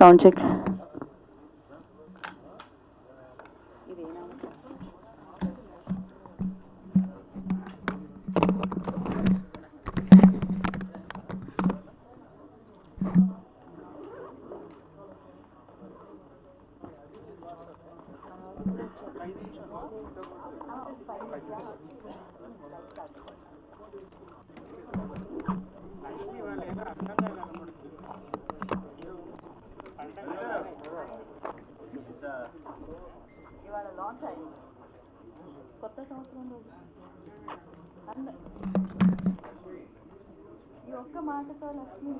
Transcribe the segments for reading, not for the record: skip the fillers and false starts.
Sound check. ఇవాళ launch అయింది కొత్త సంవత్సరం రోజు. ఈ ఒక్క మాటతో లక్ష్మీ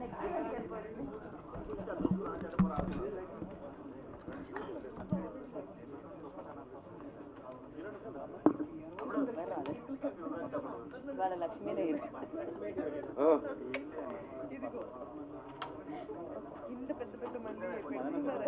నెక్స్ట్ వెళ్ళిపోయింది. ఇవాళ లక్ష్మీదేవి ఇదిగో ఇంత పెద్ద పెద్ద మంది పెట్టుకున్నారా?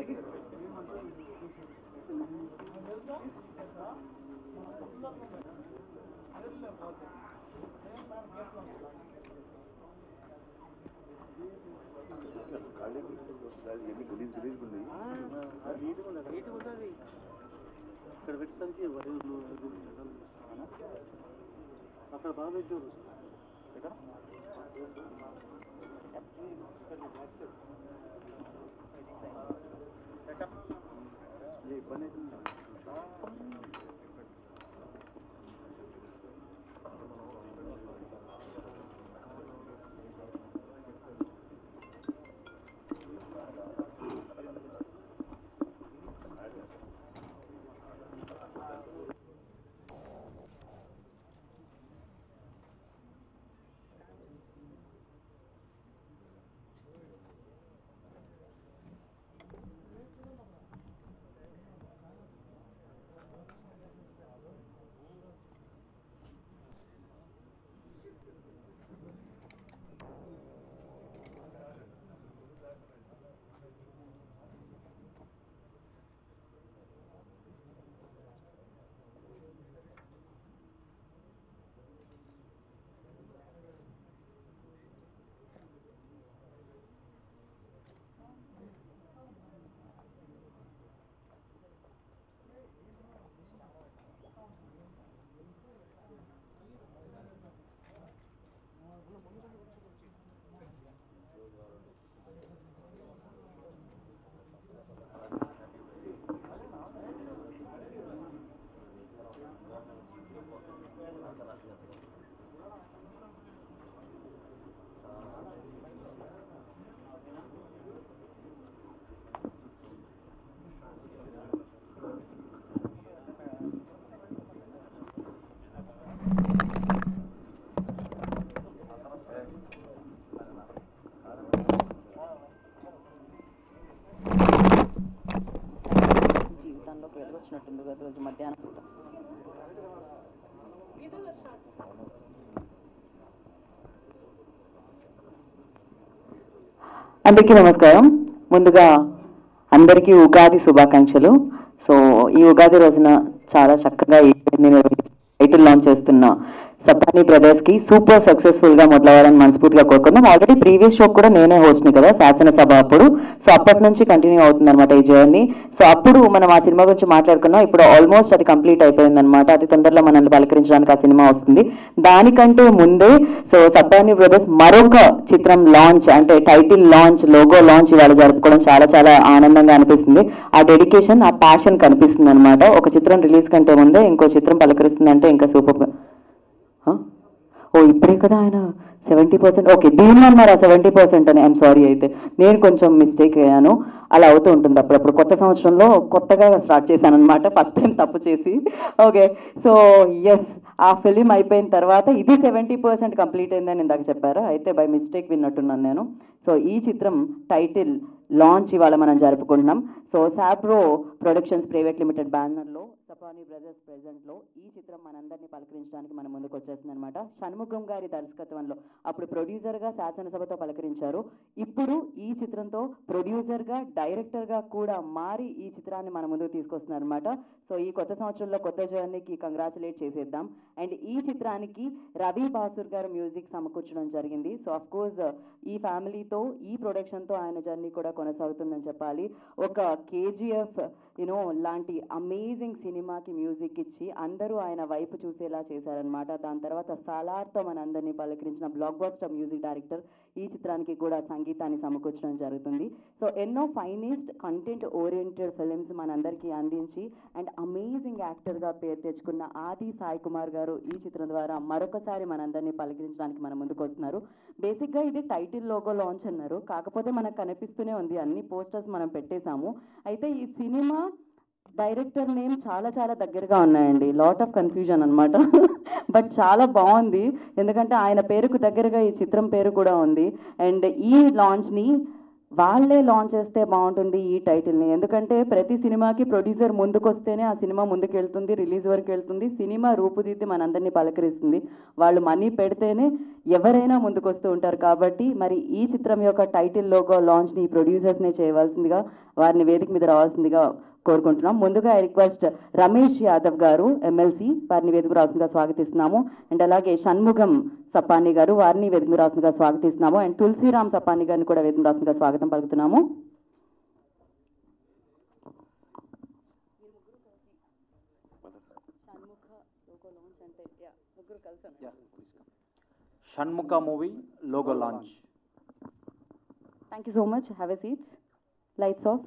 ఇక్కడ పెట్టడానికి అక్కడ బాగా పెట్టారు. ఇబ్బంది జీవితంలోకి వెలుగొచ్చినట్టుంది కదా రోజు మధ్యాహ్నం పూట. అందరికీ నమస్కారం. ముందుగా అందరికీ ఉగాది శుభాకాంక్షలు. సో ఈ ఉగాది రోజున చాలా చక్కగా టైటిల్ లాంచ్ చేస్తున్న సబ్బాని బ్రదర్స్కి సూపర్ సక్సెస్ఫుల్గా మొదలవ్వాలని మనస్ఫూర్తిగా కోరుకుందాం. ఆల్రెడీ ప్రీవియస్ షో కూడా నేనే హోస్ట్ని కదా శాసనసభ అప్పుడు. సో అప్పటి నుంచి కంటిన్యూ అవుతుంది అనమాట ఈ జర్నీ. సో అప్పుడు మనం ఆ సినిమా గురించి మాట్లాడుకున్నాం. ఇప్పుడు ఆల్మోస్ట్ అది కంప్లీట్ అయిపోయింది అనమాట. అతి తొందరలో మనల్ని పలకరించడానికి ఆ సినిమా వస్తుంది. దానికంటే ముందే సో సబ్బాని బ్రదర్స్ మరొక చిత్రం లాంచ్, అంటే టైటిల్ లాంచ్, లోగో లాంచ్ ఇవాళ జరుపుకోవడం చాలా చాలా ఆనందంగా అనిపిస్తుంది. ఆ డెడికేషన్, ఆ ప్యాషన్ కనిపిస్తుంది అనమాట. ఒక చిత్రం రిలీజ్ కంటే ముందే ఇంకో చిత్రం పలకరిస్తుందంటే ఇంకా సూపర్గా. ఓ ఇప్పుడే కదా ఆయన 70%, ఓకే దీనిలో అన్నారా 70% అని. ఐఎమ్ సారీ, అయితే నేను కొంచెం మిస్టేక్ అయ్యాను. అలా అవుతూ ఉంటుంది అప్పుడప్పుడు. కొత్త సంవత్సరంలో కొత్తగా స్టార్ట్ చేశాను అనమాట, ఫస్ట్ టైం తప్పు చేసి. ఓకే, సో ఎస్, ఆ ఫిలిం అయిపోయిన తర్వాత ఇది 70% కంప్లీట్ అయిందని ఇందాక చెప్పారు, అయితే బై మిస్టేక్ విన్నట్టున్నాను నేను. సో ఈ చిత్రం టైటిల్ లాంచ్ ఇవాళ మనం జరుపుకుంటున్నాం. సో సాప్రో ప్రొడక్షన్స్ ప్రైవేట్ లిమిటెడ్ బ్యానర్లో సపాని బ్రదర్స్ ప్రెజెంట్లో ఈ చిత్రం మనందరినీ పలకరించడానికి మన ముందుకు వచ్చేస్తుంది అనమాట. షణ్ముఖం గారి దర్శకత్వంలో అప్పుడు ప్రొడ్యూసర్గా శాసనసభతో పలకరించారు. ఇప్పుడు ఈ చిత్రంతో ప్రొడ్యూసర్గా డైరెక్టర్గా కూడా మారి ఈ చిత్రాన్ని మన ముందుకు తీసుకొస్తున్నారు అనమాట. సో ఈ కొత్త సంవత్సరంలో కొత్త జర్నీకి కంగ్రాచులేట్ చేసేద్దాం. అండ్ ఈ చిత్రానికి రవి బాసూర్ గారు మ్యూజిక్ సమకూర్చడం జరిగింది. సో అఫ్ కోర్స్ ఈ ఫ్యామిలీతో ఈ ప్రొడక్షన్తో ఆయన జర్నీ కూడా కొనసాగుతుందని చెప్పాలి. ఒక కేజీఎఫ్ లాంటి అమేజింగ్ సినిమాకి మ్యూజిక్ ఇచ్చి అందరూ ఆయన వైపు చూసేలా చేశారనమాట. దాని తర్వాత సాలార్తో మనందరినీ పలకరించిన బ్లాక్ బస్టర్ మ్యూజిక్ డైరెక్టర్ ఈ చిత్రానికి కూడా సంగీతాన్ని సమకూర్చడం జరుగుతుంది. సో ఎన్నో ఫైనెస్ట్ కంటెంట్ ఓరియంటెడ్ ఫిలిమ్స్ మనందరికీ అందించి అండ్ అమేజింగ్ యాక్టర్గా పేరు తెచ్చుకున్న ఆది సాయి కుమార్ గారు ఈ చిత్రం ద్వారా మరొకసారి మనందరినీ పలకరించడానికి మన ముందుకు వస్తున్నారు. బేసిక్గా ఇది టైటిల్ లోగో లాంచ్ అన్నారు, కాకపోతే మనకు కనిపిస్తూనే ఉంది, అన్ని పోస్టర్స్ మనం పెట్టేశాము. అయితే ఈ సినిమా డైరెక్టర్ నేమ్ చాలా చాలా దగ్గరగా ఉన్నాయండి, లాట్ ఆఫ్ కన్ఫ్యూజన్ అనమాట. బట్ చాలా బాగుంది, ఎందుకంటే ఆయన పేరుకు దగ్గరగా ఈ చిత్రం పేరు కూడా ఉంది. అండ్ ఈ లాంచ్ని వాళ్ళే లాంచ్ చేస్తే బాగుంటుంది ఈ టైటిల్ని, ఎందుకంటే ప్రతి సినిమాకి ప్రొడ్యూసర్ ముందుకు వస్తేనే ఆ సినిమా ముందుకు వెళ్తుంది, రిలీజ్ వరకు వెళ్తుంది, సినిమా రూపుదిద్ది మనందరినీ పలకరిస్తుంది. వాళ్ళు మనీ పెడితేనే ఎవరైనా ముందుకు వస్తూ ఉంటారు. కాబట్టి మరి ఈ చిత్రం యొక్క టైటిల్ లోగో లాంచ్ని ప్రొడ్యూసర్స్నే చేయవలసిందిగా, వారిని వేదిక మీద రావాల్సిందిగా కోరుకుంటున్నాం. ముందుగా రిక్వెస్ట్ రమేష్ యాదవ్ గారు ఎమ్మెల్సీ, వారిని వేదిక రావాల్సిందిగా స్వాగతిస్తున్నాము. అండ్ అలాగే షణ్ముఖం సపాని గారు, వారిని వేదిక రావాల్సిందిగా స్వాగతిస్తున్నాము. అండ్ తులసిరామ్ సపాని గారిని కూడా వేదిక రావాల్సిందిగా స్వాగతం పలుకుతున్నాము. Shanmukha movie logo launch. Thank you so much. Have a seats. Lights off.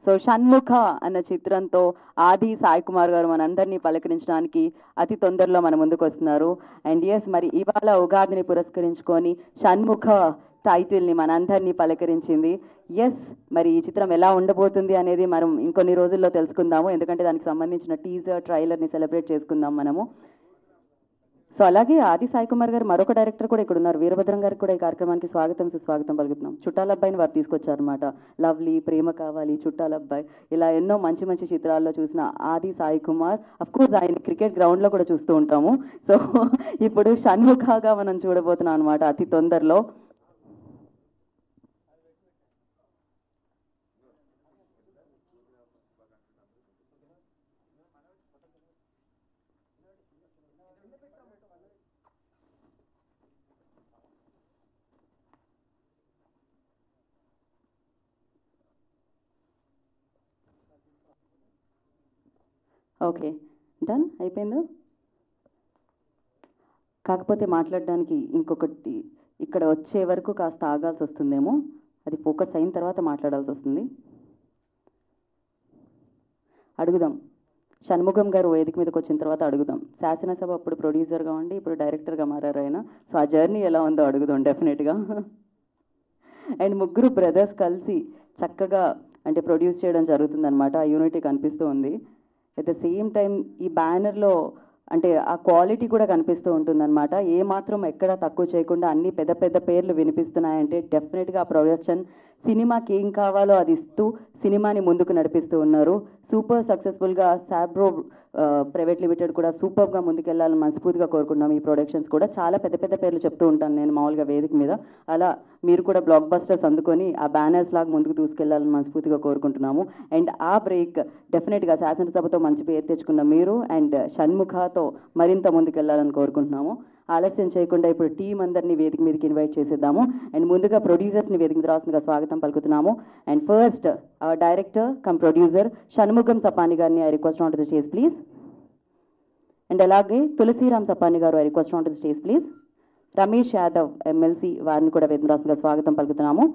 So Shanmukha అన్న చిత్రంతో ఆది సాయి కుమార్ గారు మనందరినీ పలకరించడానికి అతి తొందరలో మన ముందుకు వస్తున్నారు. అండ్ ఎస్, మరి ఇవాళ ఉగాదిని పురస్కరించుకొని షణ్ముఖ టైటిల్ని మనందరినీ పలకరించింది. ఎస్, మరి ఈ చిత్రం ఎలా ఉండబోతుంది అనేది మనం ఇంకొన్ని రోజుల్లో తెలుసుకుందాము, ఎందుకంటే దానికి సంబంధించిన టీజర్ ట్రైలర్ని సెలబ్రేట్ చేసుకుందాం మనము. సో అలాగే ఆది సాయి కుమార్ గారు మరొక డైరెక్టర్ కూడా ఇక్కడ ఉన్నారు, వీరభద్రం గారికి కూడా ఈ కార్యక్రమానికి స్వాగతం సుస్వాగతం పలుకుతున్నాం. చుట్టాల అబ్బాయిని వారు తీసుకొచ్చారనమాట. లవ్లీ, ప్రేమ కావాలి, చుట్టాల అబ్బాయి, ఇలా ఎన్నో మంచి మంచి చిత్రాల్లో చూసిన ఆది సాయి కుమార్, అఫ్ కోర్స్ ఆయన క్రికెట్ గ్రౌండ్లో కూడా చూస్తూ ఉంటాము. సో ఇప్పుడు షణ్ముఖగా మనం చూడబోతున్నాం అనమాట అతి తొందరలో. ఓకే, డన్ అయిపోయిందా? కాకపోతే మాట్లాడడానికి ఇంకొకటి, ఇక్కడ వచ్చే వరకు కాస్త ఆగాల్సి వస్తుందేమో, అది ఫోకస్ అయిన తర్వాత మాట్లాడాల్సి వస్తుంది. అడుగుదాం, షణ్ముఖం గారు వేదిక మీదకి వచ్చిన తర్వాత అడుగుదాం. శాసనసభ అప్పుడు ప్రొడ్యూసర్గా ఉండి ఇప్పుడు డైరెక్టర్గా మారారు ఆయన. సో ఆ జర్నీ ఎలా ఉందో అడుగుదాం డెఫినెట్గా. అండ్ ముగ్గురు బ్రదర్స్ కలిసి చక్కగా అంటే ప్రొడ్యూస్ చేయడం జరుగుతుందన్నమాట. ఆ యూనిటీ కనిపిస్తూ ఉంది. అట్ ద సేమ్ టైం ఈ బ్యానర్లో అంటే ఆ క్వాలిటీ కూడా కనిపిస్తూ ఉంటుందన్నమాట. ఏ మాత్రం ఎక్కడ తక్కువ చేయకుండా అన్ని పెద్ద పెద్ద పేర్లు వినిపిస్తున్నాయంటే డెఫినెట్గా ఆ ప్రొడక్షన్ సినిమాకి ఏం కావాలో అది ఇస్తూ సినిమాని ముందుకు నడిపిస్తూ ఉన్నారు. సూపర్ సక్సెస్ఫుల్గా సాబ్రో ప్రైవేట్ లిమిటెడ్ కూడా సూపర్గా ముందుకెళ్లాలని మనస్ఫూర్తిగా కోరుకుంటున్నాం. ఈ ప్రొడక్షన్స్ కూడా చాలా పెద్ద పెద్ద పేర్లు చెప్తూ ఉంటాను నేను మామూలుగా వేదిక మీద. అలా మీరు కూడా బ్లాక్ బస్టర్స్ అందుకొని ఆ బ్యానర్స్ లాగా ముందుకు దూసుకెళ్లాలని మనస్ఫూర్తిగా కోరుకుంటున్నాము. అండ్ ఆ బ్రేక్ డెఫినెట్గా శాసనసభతో మంచి పేరు తెచ్చుకున్న మీరు అండ్ షణ్ముఖతో మరింత ముందుకెళ్లాలని కోరుకుంటున్నాము. ఆలస్యం చేయకుండా ఇప్పుడు టీం అందరినీ వేదిక మీదకి ఇన్వైట్ చేసేద్దాము. అండ్ ముందుగా ప్రొడ్యూసర్స్ని వేదిక మీద రాసిందిగా స్వాగతం పలుకుతున్నాము. And first director cum producer Shanmukham Sapani గారిని I request on to the stage please. And అలాగే తులసిరామ్ సపాని గారు I request on to the stage please. Ramesh Yadav MLC వారిని కూడా వేదిక రాసిందిగా స్వాగతం పలుకుతున్నాము.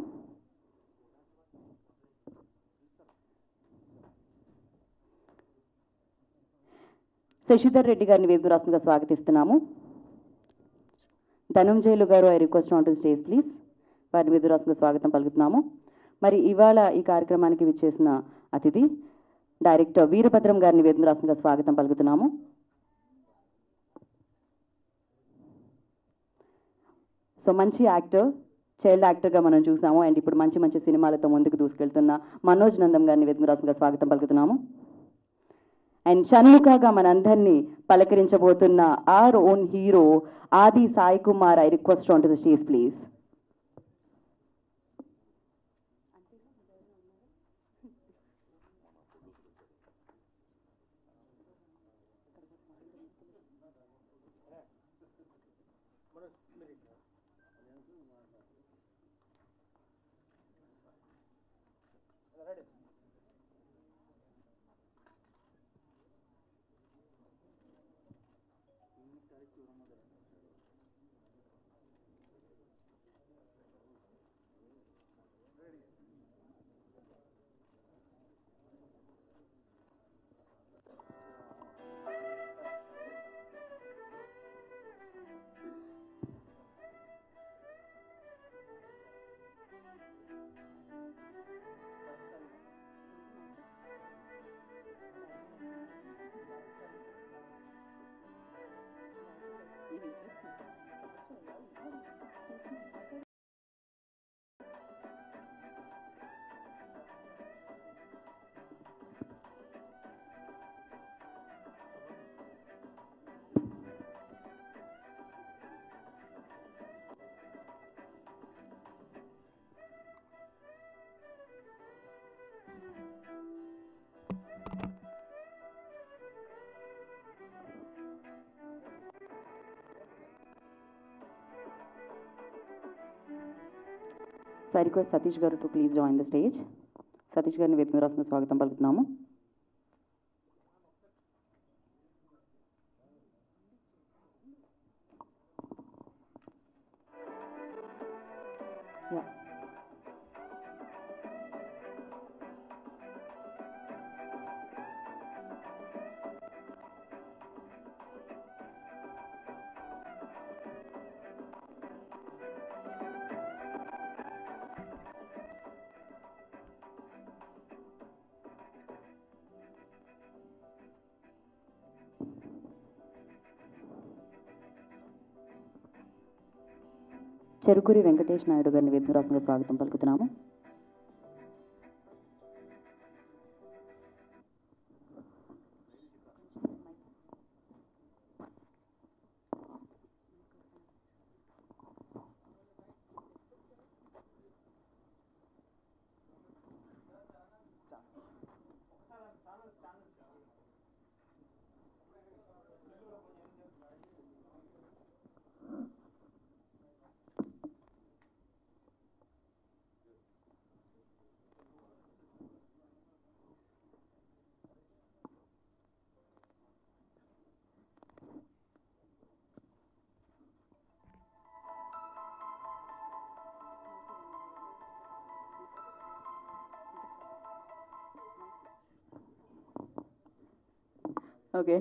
శశిధర్ రెడ్డి గారిని వేదిక రాసిందిగా స్వాగతిస్తున్నాము. ధనంజయులు గారు I request on to stage please. వారిని వేదిక రాసిందిగా స్వాగతం పలుకుతున్నాము. మరి ఇవాళ ఈ కార్యక్రమానికి విచ్చేసిన అతిథి డైరెక్టర్ వీరభద్రం గారిని వేదిక రాసిందిగా స్వాగతం పలుకుతున్నాము. సో మంచి యాక్టర్, చైల్డ్ యాక్టర్గా మనం చూసాము. అండ్ ఇప్పుడు మంచి మంచి సినిమాలతో ముందుకు దూసుకెళ్తున్న మనోజ్ నందం గారిని వేదిక రాసిందిగా స్వాగతం పలుకుతున్నాము. అండ్ షణ్ముఖగా మనందరినీ పలకరించబోతున్న ఆర్ ఓన్ హీరో ఆది Sai Kumar I request on to the stage please. So I request Satish garu to please join the stage. Satish garini వేదిక మీద రాసిన స్వాగతం పలుకుతున్నాము. చెరుకూరి వెంకటేష్ నాయుడు గారిని వేదిక మీద రాసిన స్వాగతం పలుకుతున్నాము. ఓకే,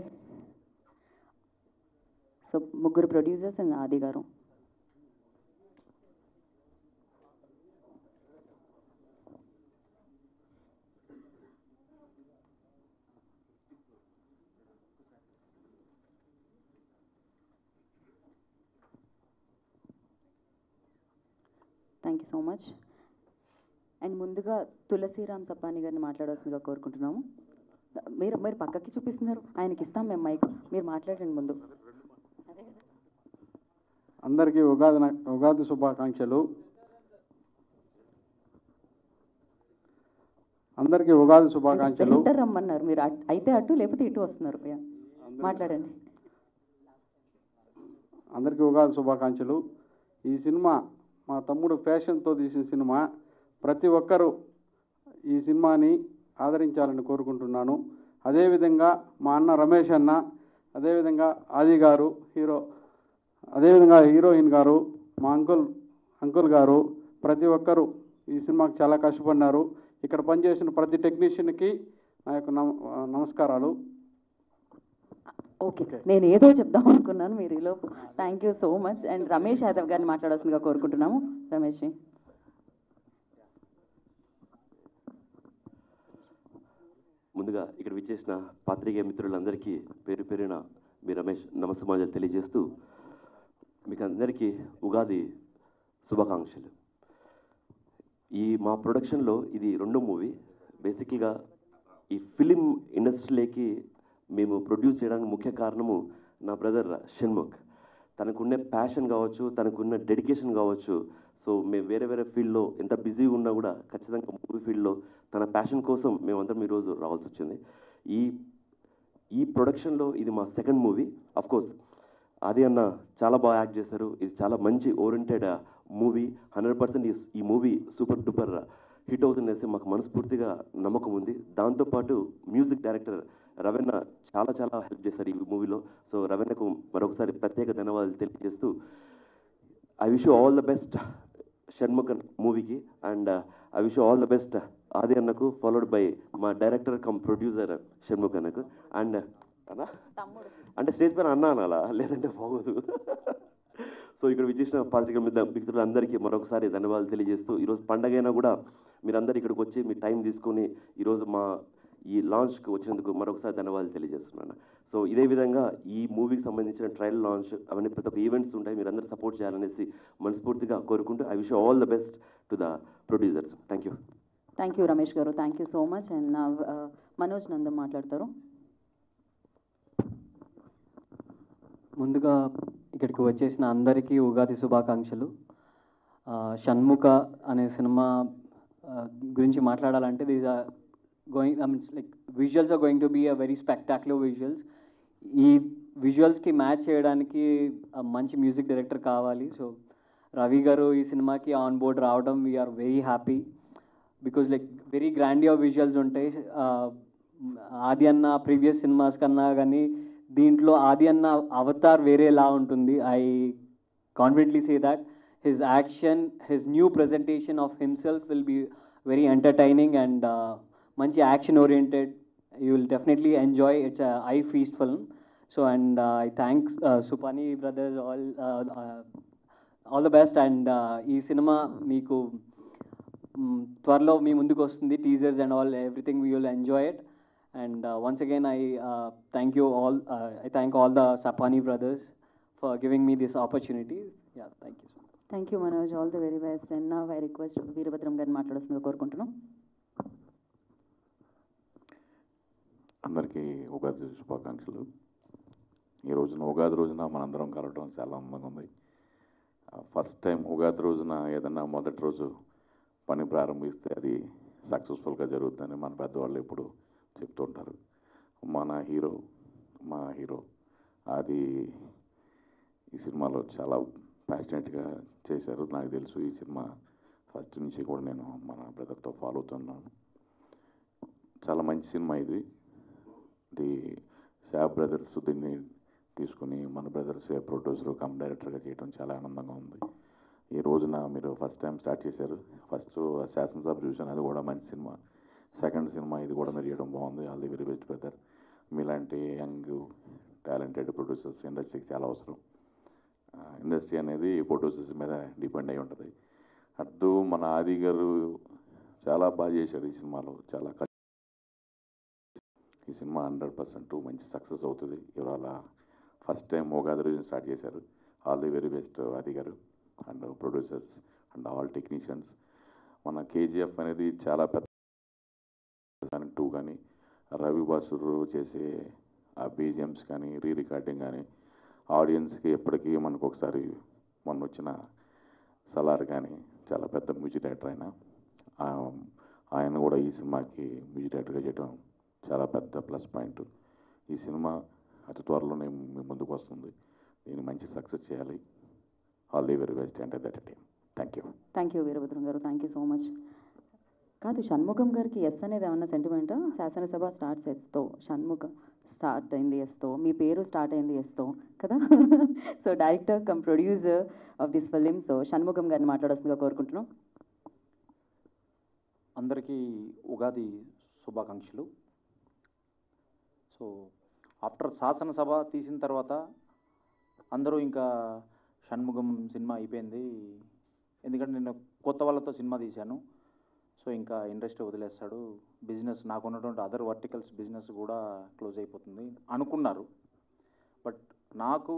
సో ముగ్గురు ప్రొడ్యూసర్స్ అండ్ ఆది garu. Thank you so much. And ముందుగా తులసిరామ్ సపాని గారిని మాట్లాడాల్సిందిగా కోరుకుంటున్నాము. మీరు మీరు పక్కకి చూపిస్తున్నారు, ఆయనకి ఇస్తాం మేము మైక్, మీరు మాట్లాడండి ముందు. అందరికీ ఉగాది శుభాకాంక్షలు. అందరికీ ఉగాది శుభాకాంక్షలు. సెంటర్ రమ్మన్నారు మీరు, అయితే అటు లేకపోతే ఇటు వస్తున్నారు. మాట్లాడండి. అందరికీ ఉగాది శుభాకాంక్షలు. ఈ సినిమా మా తమ్ముడు ఫ్యాషన్తో తీసిన సినిమా. ప్రతి ఒక్కరూ ఈ సినిమాని ఆదరించాలని కోరుకుంటున్నాను. అదేవిధంగా మా అన్న రమేష్ అన్న, అదేవిధంగా ఆది గారు హీరో, అదేవిధంగా హీరోయిన్ గారు, మా అంకుల్ గారు, ప్రతి ఒక్కరూ ఈ సినిమాకి చాలా కష్టపడినారు. ఇక్కడ పనిచేసిన ప్రతి టెక్నీషియన్కి నా యొక్క నమస్కారాలు. ఓకే, నేను ఏదో చెప్దాం అనుకున్నాను, మీరు ఈలోపు. Thank you so much. And Ramesh Yadav గారిని మాట్లాడాల్సిందిగా కోరుకుంటున్నాము. రమేష్ జీ. ముందుగా ఇక్కడ విచ్చేసిన పాత్రికేయ మిత్రులందరికీ పేరు పేరున మీ రమేష్ నమస్సమాజాలు తెలియజేస్తూ మీకు అందరికీ ఉగాది శుభాకాంక్షలు. ఈ మా ప్రొడక్షన్లో ఇది రెండో మూవీ. బేసిక్గా ఈ ఫిలిం ఇండస్ట్రీలోకి మేము ప్రొడ్యూస్ చేయడానికి ముఖ్య కారణము నా బ్రదర్ షణ్ముఖ్. తనకున్న ప్యాషన్ కావచ్చు, తనకున్న డెడికేషన్ కావచ్చు. సో మేము వేరే వేరే ఫీల్డ్లో ఎంత బిజీగా ఉన్నా కూడా ఖచ్చితంగా మూవీ ఫీల్డ్లో తన ప్యాషన్ కోసం మేమందరం ఈరోజు రావాల్సి వచ్చింది. ఈ ప్రొడక్షన్లో ఇది మా సెకండ్ మూవీ. అఫ్కోర్స్ ఆది అన్న చాలా బాగా యాక్ట్ చేశారు. ఇది చాలా మంచి ఓరియంటెడ్ మూవీ. 100% ఈ మూవీ సూపర్ డూపర్ హిట్ అవుతుందనేసి మాకు మనస్ఫూర్తిగా నమ్మకం ఉంది. దాంతోపాటు మ్యూజిక్ డైరెక్టర్ రవీణ చాలా చాలా హెల్ప్ చేశారు ఈ మూవీలో. సో రవీణకు మరొకసారి ప్రత్యేక ధన్యవాదాలు తెలియజేస్తూ I wish you all the best Shanmukh మూవీకి. And I wish you all the best Aadi అన్నకు, ఫాలోడ్ బై మా డైరెక్టర్ కమ్ ప్రొడ్యూసర్ షణ్ముఖ్ అన్నకు. అండ్ అన్నా అంటే స్టేజ్ పైన అన్నా అనాలా, లేదంటే బాగోదు. సో ఇక్కడ విచ్చేసిన పాత్రిక మిత్రులందరికీ మరొకసారి ధన్యవాదాలు తెలియజేస్తూ, ఈరోజు పండగైనా కూడా మీరందరూ ఇక్కడికి వచ్చి మీ టైం తీసుకొని ఈరోజు మా ఈ లాంచ్కి వచ్చినందుకు మరొకసారి ధన్యవాదాలు తెలియజేస్తున్నాను. సో ఇదే విధంగా ఈ మూవీకి సంబంధించిన ట్రయల్ లాంచ్ అవన్నీ ప్రతి ఒక్క ఈవెంట్స్ ఉంటాయి, మీరందరూ సపోర్ట్ చేయాలనేసి మనస్ఫూర్తిగా కోరుకుంటూ I wish all the best to the producers. Thank you. Thank you Ramesh గారు, thank you so much. And నా మనోజ్ నందం మాట్లాడతారు. ముందుగా ఇక్కడికి వచ్చేసిన అందరికీ ఉగాది శుభాకాంక్షలు. షణ్ముఖ అనే సినిమా గురించి మాట్లాడాలంటే these are going, I means like visuals are going to be a very spectacular visuals. ఈ విజువల్స్కి మ్యాచ్ చేయడానికి మంచి మ్యూజిక్ డైరెక్టర్ కావాలి. సో రవి గారు ఈ సినిమాకి ఆన్ బోర్డ్ రావడం we're very happy. Because like very grandeur visuals ఉంటాయి. ఆది అన్న ప్రీవియస్ సినిమాస్ కన్నా కానీ దీంట్లో ఆది అన్న అవతార్ వేరేలా ఉంటుంది. I confidently say that his action, his new presentation of himself will be very entertaining and మంచి action oriented. You will definitely enjoy. It's eye feast film. So and I thanks Supani brothers all the best. And ఈ cinema మీకు త్వరలో మీ ముందుకు వస్తుంది. Teasers and all everything we will enjoy it. And once again, I thank you all. I thank all the Sapani brothers for giving me this opportunity. Yeah, thank you. Thank you Manoj, all the very best. And నా I request Veerabhadram గారిని మాట్లాడాల్సిందిగా కోరుకుంటున్నాం. అందరికీ ఉగాది శుభాకాంక్షలు. ఈ రోజున ఉగాది రోజున మనందరం కలవడం చాలా ఆనందంగా ఉంది. ఫస్ట్ టైం ఉగాది రోజున ఏదన్నా మొదటి రోజు పని ప్రారంభిస్తే అది సక్సెస్ఫుల్గా జరుగుతుందని మన పెద్దవాళ్ళు ఎప్పుడు చెప్తుంటారు. మా హీరో అది ఈ సినిమాలో చాలా ప్యాషనెట్గా చేశారు. నాకు తెలుసు ఈ సినిమా ఫస్ట్ నుంచి కూడా నేను మన బ్రదర్తో ఫాలో అవుతున్నాను. చాలా మంచి సినిమా ఇది. శాబ్ బ్రదర్స్ దీన్ని తీసుకుని మన బ్రదర్స్ ప్రొడ్యూసర్ కమ్ డైరెక్టర్గా చేయడం చాలా ఆనందంగా ఉంది. ఈ రోజున మీరు ఫస్ట్ టైం స్టార్ట్ చేశారు. ఫస్ట్ శాసనసభ చూశాను, అది కూడా మంచి సినిమా. సెకండ్ సినిమా ఇది కూడా మీరు చేయడం బాగుంది. All the very best brother. మీలాంటి యంగ్ టాలెంటెడ్ ప్రొడ్యూసర్స్ ఇండస్ట్రీకి చాలా అవసరం. ఇండస్ట్రీ అనేది ప్రొడ్యూసర్స్ మీద డిపెండ్ అయి ఉంటుంది. అటు మన ఆది గారు చాలా బాగా చేశారు ఈ సినిమాలో. ఈ సినిమా 100% మంచి సక్సెస్ అవుతుంది. ఇవాళ ఫస్ట్ టైం ఉగాది రోజు స్టార్ట్ చేశారు. ఆల్ ది వెరీ బెస్ట్ ఆది గారు and producers and all technicians. మన కేజీఎఫ్ అనేది చాలా పెద్ద 2 కానీ రవి బాసురు చేసే ఆ బీజిఎమ్స్ కానీ రికార్డింగ్ కానీ ఆడియన్స్కి ఎప్పటికీ మనకు ఒకసారి మొన్న వచ్చిన సలార్ కానీ చాలా పెద్ద మ్యూజిక్ డైరెక్టర్ ఆయన కూడా ఈ సినిమాకి మ్యూజిక్ డైరెక్టర్గా చేయడం చాలా పెద్ద ప్లస్ పాయింట్. ఈ సినిమా అతి త్వరలోనే మీ ముందుకు వస్తుంది. దీన్ని మంచి సక్సెస్ చేయాలి. All the very best and that team. Thank you. Thank you Veerabhadram గారు, థ్యాంక్ యూ సో మచ్. కాదు, షణ్ముఖం గారికి ఎస్ అనేది ఏమన్నా సెంటిమెంటా? శాసనసభ స్టార్ట్స్ ఎస్తో, షణ్ముఖం స్టార్ట్ అయింది ఎస్తో, మీ పేరు స్టార్ట్ అయింది ఎస్తో కదా. So director cum producer of this film, so Shanmukham గారిని మాట్లాడాల్సిందిగా కోరుకుంటున్నాం. అందరికీ ఉగాది శుభాకాంక్షలు. సో ఆఫ్టర్ శాసనసభ తీసిన తర్వాత అందరూ ఇంకా షణ్ముఖం సినిమా అయిపోయింది, ఎందుకంటే నేను కొత్త వాళ్ళతో సినిమా తీశాను, సో ఇంకా ఇండస్ట్రీ వదిలేస్తాడు, బిజినెస్ నాకున్నటువంటి అదర్ వర్టికల్స్ బిజినెస్ కూడా క్లోజ్ అయిపోతుంది అనుకున్నారు. బట్ నాకు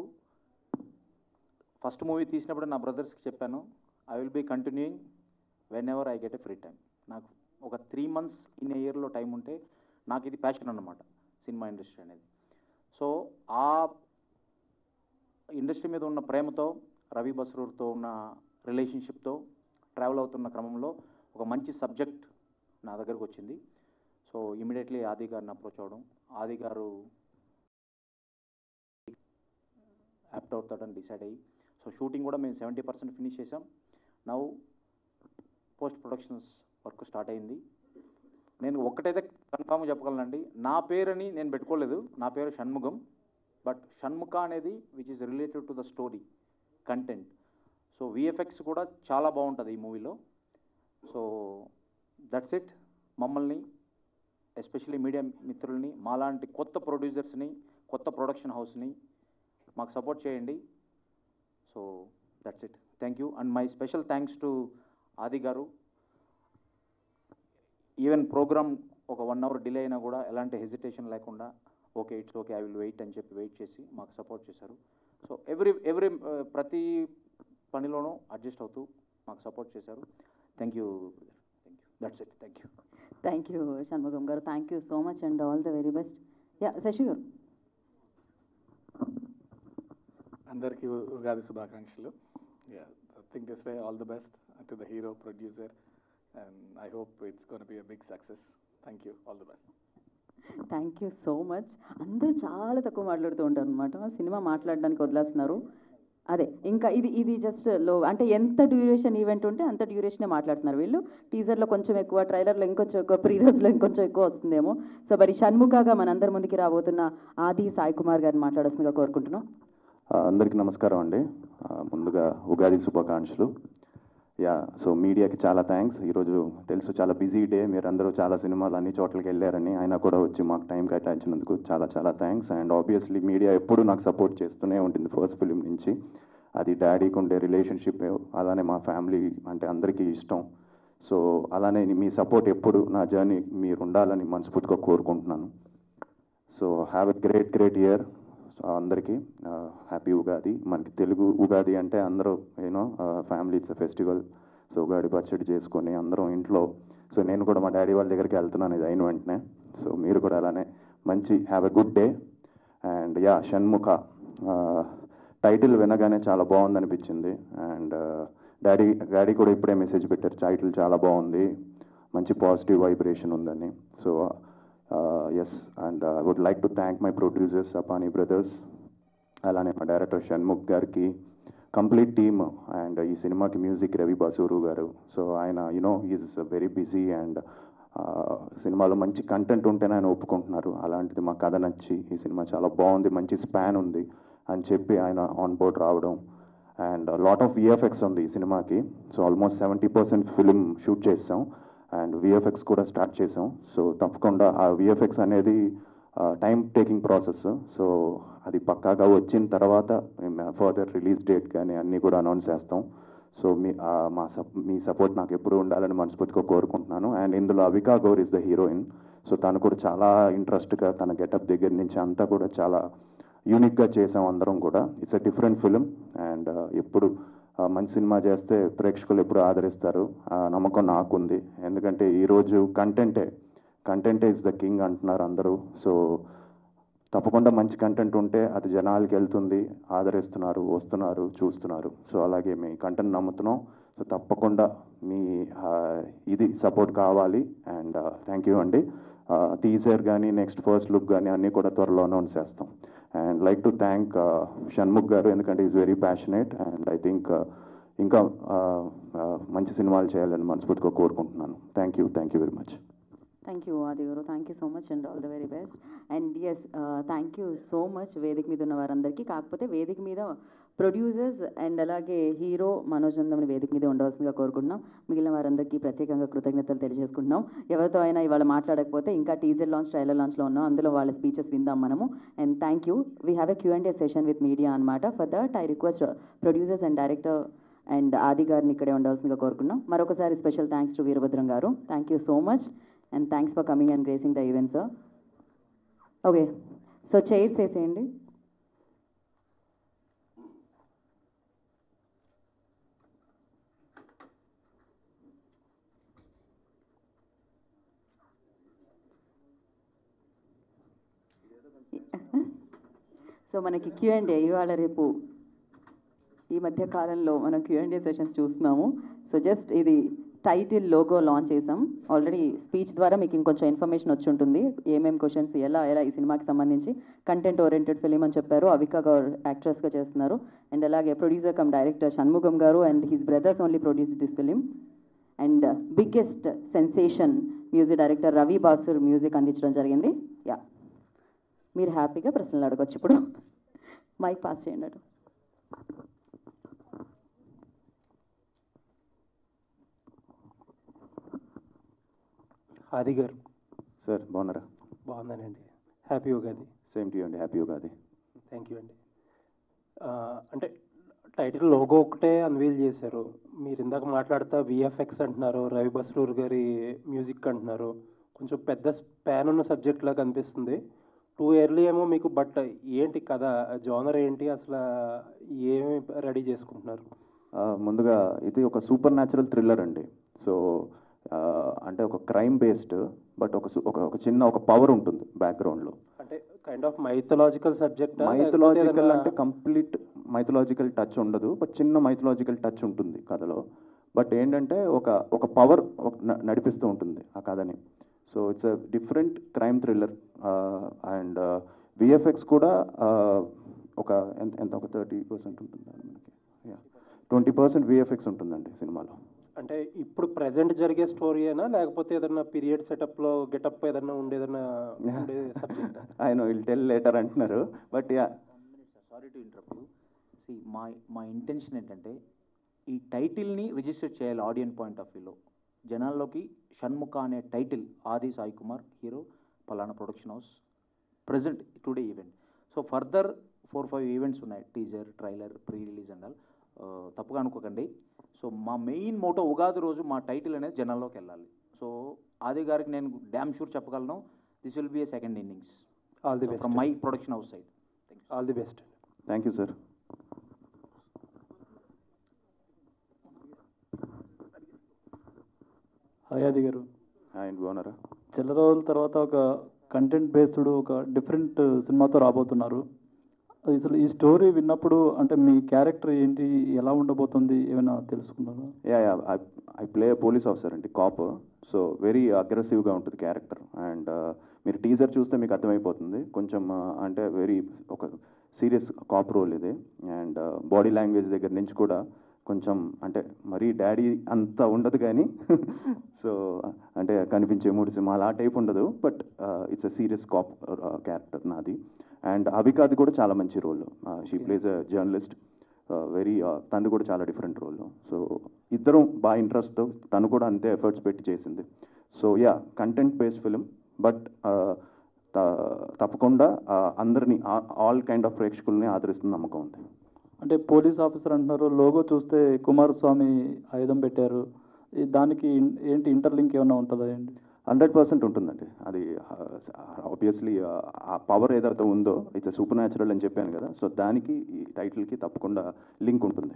ఫస్ట్ మూవీ తీసినప్పుడు నా బ్రదర్స్కి చెప్పాను, I will be continuing whenever I get a free time. నాకు ఒక 3 months ఇన్ ఏ ఇయర్లో టైం ఉంటే నాకు ఇది ప్యాషన్ అన్నమాట, సినిమా ఇండస్ట్రీ అనేది. సో ఆ ఇండస్ట్రీ మీద ఉన్న ప్రేమతో, రవి బస్రూర్తో ఉన్న రిలేషన్షిప్తో ట్రావెల్ అవుతున్న క్రమంలో ఒక మంచి సబ్జెక్ట్ నా దగ్గరకు వచ్చింది. సో ఇమీడియట్లీ ఆది గారిని అప్రోచ్ అవ్వడం, ఆది గారు యాప్ట్ అవుతాడని డిసైడ్ అయ్యి, సో షూటింగ్ కూడా మేము 70% ఫినిష్ చేసాం. Now post productions work start అయింది. నేను ఒక్కటైతే కన్ఫామ్గా చెప్పగలనండి, నా పేరుని నేను పెట్టుకోలేదు, నా పేరు షణ్ముఖం, బట్ షణ్ముఖ అనేది which is related to the story content. So VFX కూడా చాలా బాగుంటుంది ఈ మూవీలో. So that's it. మమ్మల్ని ఎస్పెషల్లీ మీడియా మిత్రుల్ని, మాలాంటి కొత్త ప్రొడ్యూసర్స్ని, కొత్త ప్రొడక్షన్ హౌస్ని మాకు సపోర్ట్ చేయండి. So that's it. Thank you. And my special thanks to ఆది గారు. ఈవెన్ ప్రోగ్రామ్ ఒక 1 hour డిలే అయినా కూడా ఎలాంటి హెజిటేషన్ లేకుండా okay it's okay I will wait అని చెప్పి వెయిట్ చేసి మాకు సపోర్ట్ చేశారు. సో ఎవ్రీ ప్రతి పనిలోనూ అడ్జస్ట్ అవుతూ మాకు సపోర్ట్ చేశారు. Thank you. That's it. Thank you. Thank you Shanmukham గారు, thank you so much and all the very best. Yeah Shashi గారు. అందరికీ ఉగాది శుభాకాంక్షలు. Think to say all the best to the hero producer and I hope it's going to be a big success. Thank you. All the best. Thank you so much. అందరూ చాలా తక్కువ మాట్లాడుతూ ఉంటారు అనమాట, సినిమా మాట్లాడడానికి వదిలేస్తున్నారు. అదే ఇంకా ఇది జస్ట్ లో అంటే ఎంత డ్యూరేషన్ ఈవెంట్ ఉంటే అంత డ్యూరేషనే మాట్లాడుతున్నారు వీళ్ళు. టీజర్లో కొంచెం ఎక్కువ, ట్రైలర్లో ఇంకొంచెం ఎక్కువ, ప్రీ రోజులో ఇంకొంచెం ఎక్కువ వస్తుందేమో. సో మరి షణ్ముఖగా మనందరి ముందుకి రాబోతున్న ఆది సాయి కుమార్ గారిని మాట్లాడాల్సిందిగా కోరుకుంటున్నాం. అందరికీ నమస్కారం అండి. ముందుగా ఉగాది శుభాకాంక్షలు. సో మీడియాకి చాలా థ్యాంక్స్. ఈరోజు తెలుసు చాలా బిజీ డే, మీరందరూ చాలా సినిమాలు అన్ని చోట్లకి వెళ్ళారని, అయినా కూడా వచ్చి మాకు టైం కేటాయించినందుకు చాలా చాలా థ్యాంక్స్. అండ్ ఆబ్వియస్లీ మీడియా ఎప్పుడు నాకు సపోర్ట్ చేస్తూనే ఉంటుంది ఫస్ట్ ఫిలిం నుంచి. అది డాడీకి ఉండే రిలేషన్షిప్, అలానే మా ఫ్యామిలీ అంటే అందరికీ ఇష్టం. సో అలానే మీ సపోర్ట్ ఎప్పుడు నా జర్నీ మీరు ఉండాలని మనస్ఫూర్తిగా కోరుకుంటున్నాను. So have a great year అందరికీ. హ్యాపీ ఉగాది. మనకి తెలుగు ఉగాది అంటే అందరూ family it's a festival. So Ugadi పచ్చడి చేసుకొని అందరం ఇంట్లో, సో నేను కూడా మా డాడీ వాళ్ళ దగ్గరికి వెళ్తున్నాను ఇది అయిన వెంటనే. సో మీరు కూడా అలానే మంచి have a good day. And Shanmukha title వినగానే చాలా బాగుంది అనిపించింది. అండ్ డాడీ కూడా ఇప్పుడే మెసేజ్ పెట్టారు, టైటిల్ చాలా బాగుంది, మంచి పాజిటివ్ వైబ్రేషన్ ఉందని. So yes, and I would like to thank my producers Apani brothers, అలానే మా డైరెక్టర్ షణ్ముఖ్ గారికి, కంప్లీట్ టీమ్. అండ్ ఈ సినిమాకి మ్యూజిక్ రవి బాసూరు గారు. సో ఆయన ఈజ్ వెరీ బిజీ అండ్ సినిమాలో మంచి కంటెంట్ ఉంటేనే ఆయన ఒప్పుకుంటున్నారు. అలాంటిది మా కథ నచ్చి ఈ సినిమా చాలా బాగుంది, మంచి స్పాన్ ఉంది అని చెప్పి ఆయన ఆన్ బోర్డ్ రావడం. అండ్ లాట్ ఆఫ్ విఎఫ్ఎక్స్ ఉంది ఈ సినిమాకి. సో ఆల్మోస్ట్ 70% ఫిలిం షూట్ చేస్తాం అండ్ విఎఫ్ఎక్స్ కూడా స్టార్ట్ చేసాం. సో తప్పకుండా ఆ విఎఫ్ఎక్స్ అనేది టైం టేకింగ్ ప్రాసెస్. సో అది పక్కాగా వచ్చిన తర్వాత ఫర్దర్ రిలీజ్ డేట్ కానీ అన్నీ కూడా అనౌన్స్ చేస్తాం. సో మీ సపోర్ట్ నాకు ఎప్పుడు ఉండాలని మనస్ఫూర్తిగా కోరుకుంటున్నాను. అండ్ ఇందులో Avika Gaur is the heroine. So తను కూడా చాలా ఇంట్రెస్ట్గా, తన గెటప్ దగ్గర నుంచి అంతా కూడా చాలా యూనిక్గా చేసాం అందరం కూడా. It's a different film. And ఎప్పుడు మంచి సినిమా చేస్తే ప్రేక్షకులు ఎప్పుడు ఆదరిస్తారు, ఆ నమ్మకం నాకుంది. ఎందుకంటే ఈరోజు కంటెంటే ఇస్ ద కింగ్ అంటున్నారు అందరూ. సో తప్పకుండా మంచి కంటెంట్ ఉంటే అది జనాలకి వెళ్తుంది, ఆదరిస్తున్నారు, వస్తున్నారు, చూస్తున్నారు. సో అలాగే మీ కంటెంట్ నమ్ముతున్నాం. సో తప్పకుండా మీ ఇది సపోర్ట్ కావాలి. అండ్ థ్యాంక్ యూ అండి. టీజర్ కానీ నెక్స్ట్ ఫస్ట్ లుక్ కానీ అన్నీ కూడా త్వరలో అనౌన్స్ చేస్తాం. And like to thank Shanmukh garu, ఎందుకంటే is very passionate. And I think ఇంకా మంచి సినిమాలు చేయాలని మనస్ఫూర్తిగా కోరుకుంటున్నాను. Thank you very much. Thank you Aadi garu, thank you so much and all the very best. And yes, thank you so much వేదిక మీద ఉన్న వారందరికీ. కాకపోతే వేదిక మీద ప్రొడ్యూసర్స్ అండ్ అలాగే హీరో మనోజ్ నందమని వేదిక మీద ఉండవలసిందిగా కోరుకుంటున్నాం. మిగిలిన వారందరికీ ప్రత్యేకంగా కృతజ్ఞతలు తెలియజేసుకుంటున్నాం. ఎవరితో అయినా ఇవాళ మాట్లాడకపోతే ఇంకా టీజర్ లాంచ్, ట్రైలర్ లాంచ్లో ఉన్నాం, అందులో వాళ్ళ స్పీచెస్ విందాం మనము. And thank you. We have a Q&A session with media అనమాట. For that I request producers and director and Aadi గారిని ఇక్కడే ఉండవలసిందిగా కోరుకున్నాం. మరొకసారి స్పెషల్ థ్యాంక్స్ టు వీరభద్రం గారు. Thank you so much and thanks for coming and gracing the event, sir. Okay, so chairs వేసేయండి. So మనకి Q&A ఇవాళ రేపు ఈ మధ్య కాలంలో మనం Q&A సెషన్స్ చూస్తున్నాము. సో జస్ట్ ఇది టైటిల్ లోగో లాంచ్ చేసాం ఆల్రెడీ. స్పీచ్ ద్వారా మీకు ఇంకొంచెం ఇన్ఫర్మేషన్ వచ్చి ఉంటుంది, ఏమేమి క్వశ్చన్స్ ఎలా ఈ సినిమాకి సంబంధించి. కంటెంట్ ఓరియంటెడ్ ఫిలిం అని చెప్పారు, అవికా గౌర్ యాక్ట్రెస్గా చేస్తున్నారు. అండ్ అలాగే ప్రొడ్యూసర్ కమ్ డైరెక్టర్ షణ్ముఖం గారు and his brothers only produce this film. And biggest sensation music director Ravi Basur music అందించడం జరిగింది. యా, మీరు హ్యాపీగా ప్రశ్నలు అడగచ్చు. ఇప్పుడు మైక్ పాస్ చేయండి అటు. ఆది గారు సార్ బాగున్నారా? బాగున్నానండి. Happy Ugadi. Same to you అండి, హ్యాపీ ఉగాది. థ్యాంక్ యూ అండి. అంటే టైటిల్ లోగో ఒకటే అన్వీల్ చేశారు. మీరు ఇందాక మాట్లాడుతా విఎఫ్ఎక్స్ అంటున్నారు, రవి బస్రూర్ గారి మ్యూజిక్ అంటున్నారు. కొంచెం పెద్ద స్పాన్ ఉన్న సబ్జెక్ట్ లాగా అనిపిస్తుంది. టూ ఇయర్లీ ఏమో మీకు. బట్ ఏంటి కథ, జోనర్ ఏంటి, అసలు ఏమి రెడీ చేసుకుంటున్నారు? ముందుగా ఇది ఒక సూపర్ న్యాచురల్ థ్రిల్లర్ అండి. సో అంటే ఒక క్రైమ్ బేస్డ్, బట్ ఒక చిన్న ఒక పవర్ ఉంటుంది బ్యాక్గ్రౌండ్లో. అంటే kind of mythological subject. Mythological అంటే కంప్లీట్ మైథలాజికల్ టచ్ ఉండదు, బట్ చిన్న మైథలాజికల్ టచ్ ఉంటుంది కథలో. బట్ ఏంటంటే ఒక పవర్ నడిపిస్తూ ఉంటుంది ఆ కథని. So it's a different crime thriller. And VFX కూడా ఒక ఎంత ఒక 30% ఉంటుంది మనకి. 20% విఎఫ్ఎక్స్ ఉంటుందండి సినిమాలో. అంటే ఇప్పుడు ప్రెసెంట్ జరిగే స్టోరీ అయినా లేకపోతే ఏదన్నా పీరియడ్ సెటప్లో గెటప్ ఏదన్నా ఉండేదన్నా ఉండే సబ్జెక్ట్? ఆయన విల్ టెల్ లేటర్ అంటున్నారు. But yeah, sorry to interrupt you. See మా ఇంటెన్షన్ ఏంటంటే ఈ టైటిల్ని రిజిస్టర్ చేయాలి ఆడియన్స్ పాయింట్ ఆఫ్ వ్యూలో. జనాల్లోకి షణ్ముఖ అనే టైటిల్, ఆది సాయి కుమార్ హీరో, పలానా production house, present today event. So further 4-5 events ఉన్నాయి, teaser, trailer, pre release and all. తప్పుగా అనుకోకండి. సో మా మెయిన్ మోటో ఉగాది రోజు మా టైటిల్ అనేది జనాల్లోకి వెళ్ళాలి. సో ఆది గారికి నేను డ్యామ్ షూర్ చెప్పగలను, this will be A second innings. All the best from my production house side. All the best. Thank you sir. Hi ఆది గారు. హాయ్, బాగున్నారా? చాలా రోజుల తర్వాత ఒక కంటెంట్ బేస్డ్ ఒక డిఫరెంట్ సినిమాతో రాబోతున్నారు. అసలు ఈ స్టోరీ విన్నప్పుడు అంటే మీ క్యారెక్టర్ ఏంటి, ఎలా ఉండబోతుంది, ఏమైనా తెలుసుకున్నారా? ఐ ప్లే పోలీస్ ఆఫీసర్ అండి, కాప్. సో వెరీ అగ్రెసివ్గా ఉంటుంది క్యారెక్టర్. అండ్ మీరు టీజర్ చూస్తే మీకు అర్థమైపోతుంది. కొంచెం అంటే వెరీ ఒక సీరియస్ కాప్ రోల్ ఇది. అండ్ బాడీ లాంగ్వేజ్ దగ్గర నుంచి కూడా కొంచెం అంటే మరీ డాడీ అంత ఉండదు కానీ సో అంటే కనిపించే 3 సింహాలు ఆ టైప్ ఉండదు. But it's a serious cop character నాది. అండ్ అవికాది కూడా చాలా మంచి role. She plays a journalist. Very తను కూడా చాలా డిఫరెంట్ రోల్. సో ఇద్దరం బాగా ఇంట్రెస్ట్తో, తను కూడా అంతే ఎఫర్ట్స్ పెట్టి చేసింది. So yeah, content based film. But తప్పకుండా అందరినీ, ఆల్ కైండ్ ఆఫ్ ప్రేక్షకుల్ని ఆదరిస్తున్న నమ్మకం ఉంది. అంటే పోలీస్ ఆఫీసర్ అంటున్నారు, లోగో చూస్తే కుమారస్వామి ఆయుధం పెట్టారు. దానికి ఏంటి ఇంటర్లింక్ ఏమైనా ఉంటుందా అండి? 100% ఉంటుందండి. అది ఆబ్వియస్లీ ఆ పవర్ ఏదైతే ఉందో, ఇట్స్ సూపర్ న్యాచురల్ అని చెప్పాను కదా. సో దానికి ఈ టైటిల్కి తప్పకుండా లింక్ ఉంటుంది.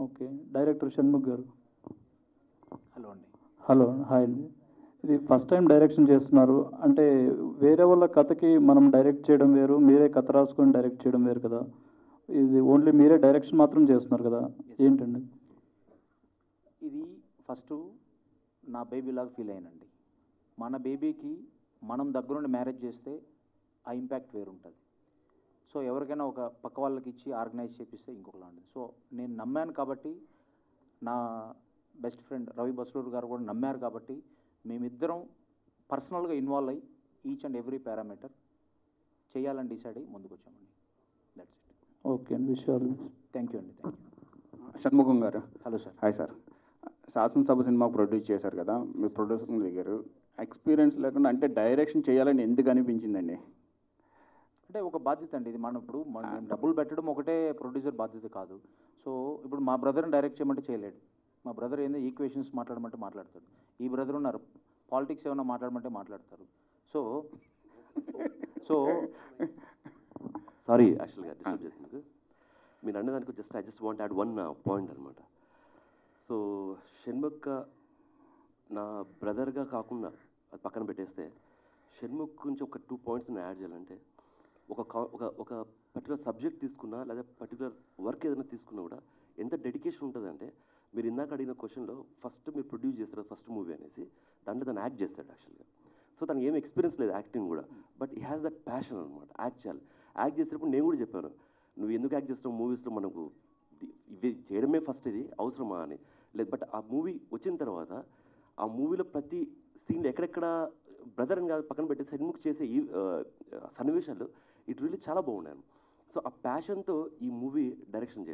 ఓకే. డైరెక్టర్ షణ్ముఖ్ గారు. హలో అండి. హలో, హాయ్ అండి. ఇది ఫస్ట్ టైం డైరెక్షన్ చేస్తున్నారు అంటే వేరే వాళ్ళ కథకి మనం డైరెక్ట్ చేయడం వేరు, మీరే కథ రాసుకొని డైరెక్ట్ చేయడం వేరు కదా. ఇది ఓన్లీ మీరే డైరెక్షన్ మాత్రం చేస్తున్నారు కదా, ఏంటండి? ఇది ఫస్ట్ నా బేబీ లాగా ఫీల్ అయ్యానండి. మన బేబీకి మనం దగ్గరుండి మ్యారేజ్ చేస్తే ఆ ఇంపాక్ట్ వేరుంటుంది. సో ఎవరికైనా ఒక పక్క వాళ్ళకి ఇచ్చి ఆర్గనైజ్ చేపిస్తే ఇంకొకలా ఉంటుంది. సో నేను నమ్మాను కాబట్టి, నా బెస్ట్ ఫ్రెండ్ రవి బస్లూరు గారు కూడా నమ్మారు కాబట్టి, మేమిద్దరం పర్సనల్గా ఇన్వాల్వ్ అయ్యి ఈచ్ అండ్ ఎవ్రీ పారామీటర్ చేయాలని డిసైడ్ అయ్యి ముందుకు వచ్చామండి. That's it. ఓకే అండి, విషయాలు. థ్యాంక్ యూ అండి. Thank you. షణ్ముఖం గారు. Hello sir. Hi sir. Sasanasabha cinema produce చేశారు కదా, మీ ప్రొడ్యూసర్ దిగారు. ఎక్స్పీరియన్స్ లేకుండా అంటే డైరెక్షన్ చేయాలని ఎందుకు అనిపించిందండి? అంటే ఒక బాధ్యత అండి ఇది. మనం ఇప్పుడు డబ్బులు పెట్టడం ఒకటే ప్రొడ్యూసర్ బాధ్యత కాదు. సో ఇప్పుడు మా బ్రదర్ని డైరెక్ట్ చేయమంటే చేయలేడు. మా బ్రదర్ ఏందో ఈక్వేషన్స్ మాట్లాడమంటే మాట్లాడతాడు. ఈ బ్రదర్ ఉన్నారు, పాలిటిక్స్ ఏమైనా మాట్లాడమంటే మాట్లాడతారు. సో సో సారీ యాక్చువల్గా డిస్టర్బ్ చేసినందుకు. మీరు అన్నదానికి I just want add one point అనమాట. సో షణ్ముఖ్ నా బ్రదర్గా కాకుండా అది పక్కన పెట్టేస్తే, షణ్ముఖ్ గురించి ఒక 2 పాయింట్స్ యాడ్ చేయాలంటే, ఒక పర్టికులర్ సబ్జెక్ట్ తీసుకున్నా లేదా పర్టికులర్ వర్క్ ఏదైనా తీసుకున్నా కూడా ఎంత డెడికేషన్ ఉంటుందంటే, మీరు ఇందాక అడిగిన క్వశ్చన్లో ఫస్ట్ మీరు ప్రొడ్యూస్ చేస్తారు ఫస్ట్ మూవీ అనేసి, దాంట్లో తను యాక్ట్ చేస్తాడు యాక్చువల్గా. సో తనకి ఏం ఎక్స్పీరియన్స్ లేదు యాక్టింగ్ కూడా, బట్ ఈ హ్యాస్ దట్ ప్యాషన్ అనమాట. యాక్ట్ చేయాలి. యాక్ట్ చేసేటప్పుడు నేను కూడా చెప్పాను, నువ్వు ఎందుకు యాక్ట్ చేస్తావు మూవీస్లో, మనకు ఇవి చేయడమే ఫస్ట్, ఇది అవసరమా అని. లేదు, బట్ ఆ మూవీ వచ్చిన తర్వాత ఆ మూవీలో ప్రతి సీన్లో ఎక్కడెక్కడ బ్రదర్ అని కాదు పక్కన పెట్టి షణ్ముఖ్ చేసే ఈ సన్నివేశాలు ఇట్ రియల్లీ చాలా బాగున్నాయి. సో ఆ ప్యాషన్తో ఈ మూవీ డైరెక్షన్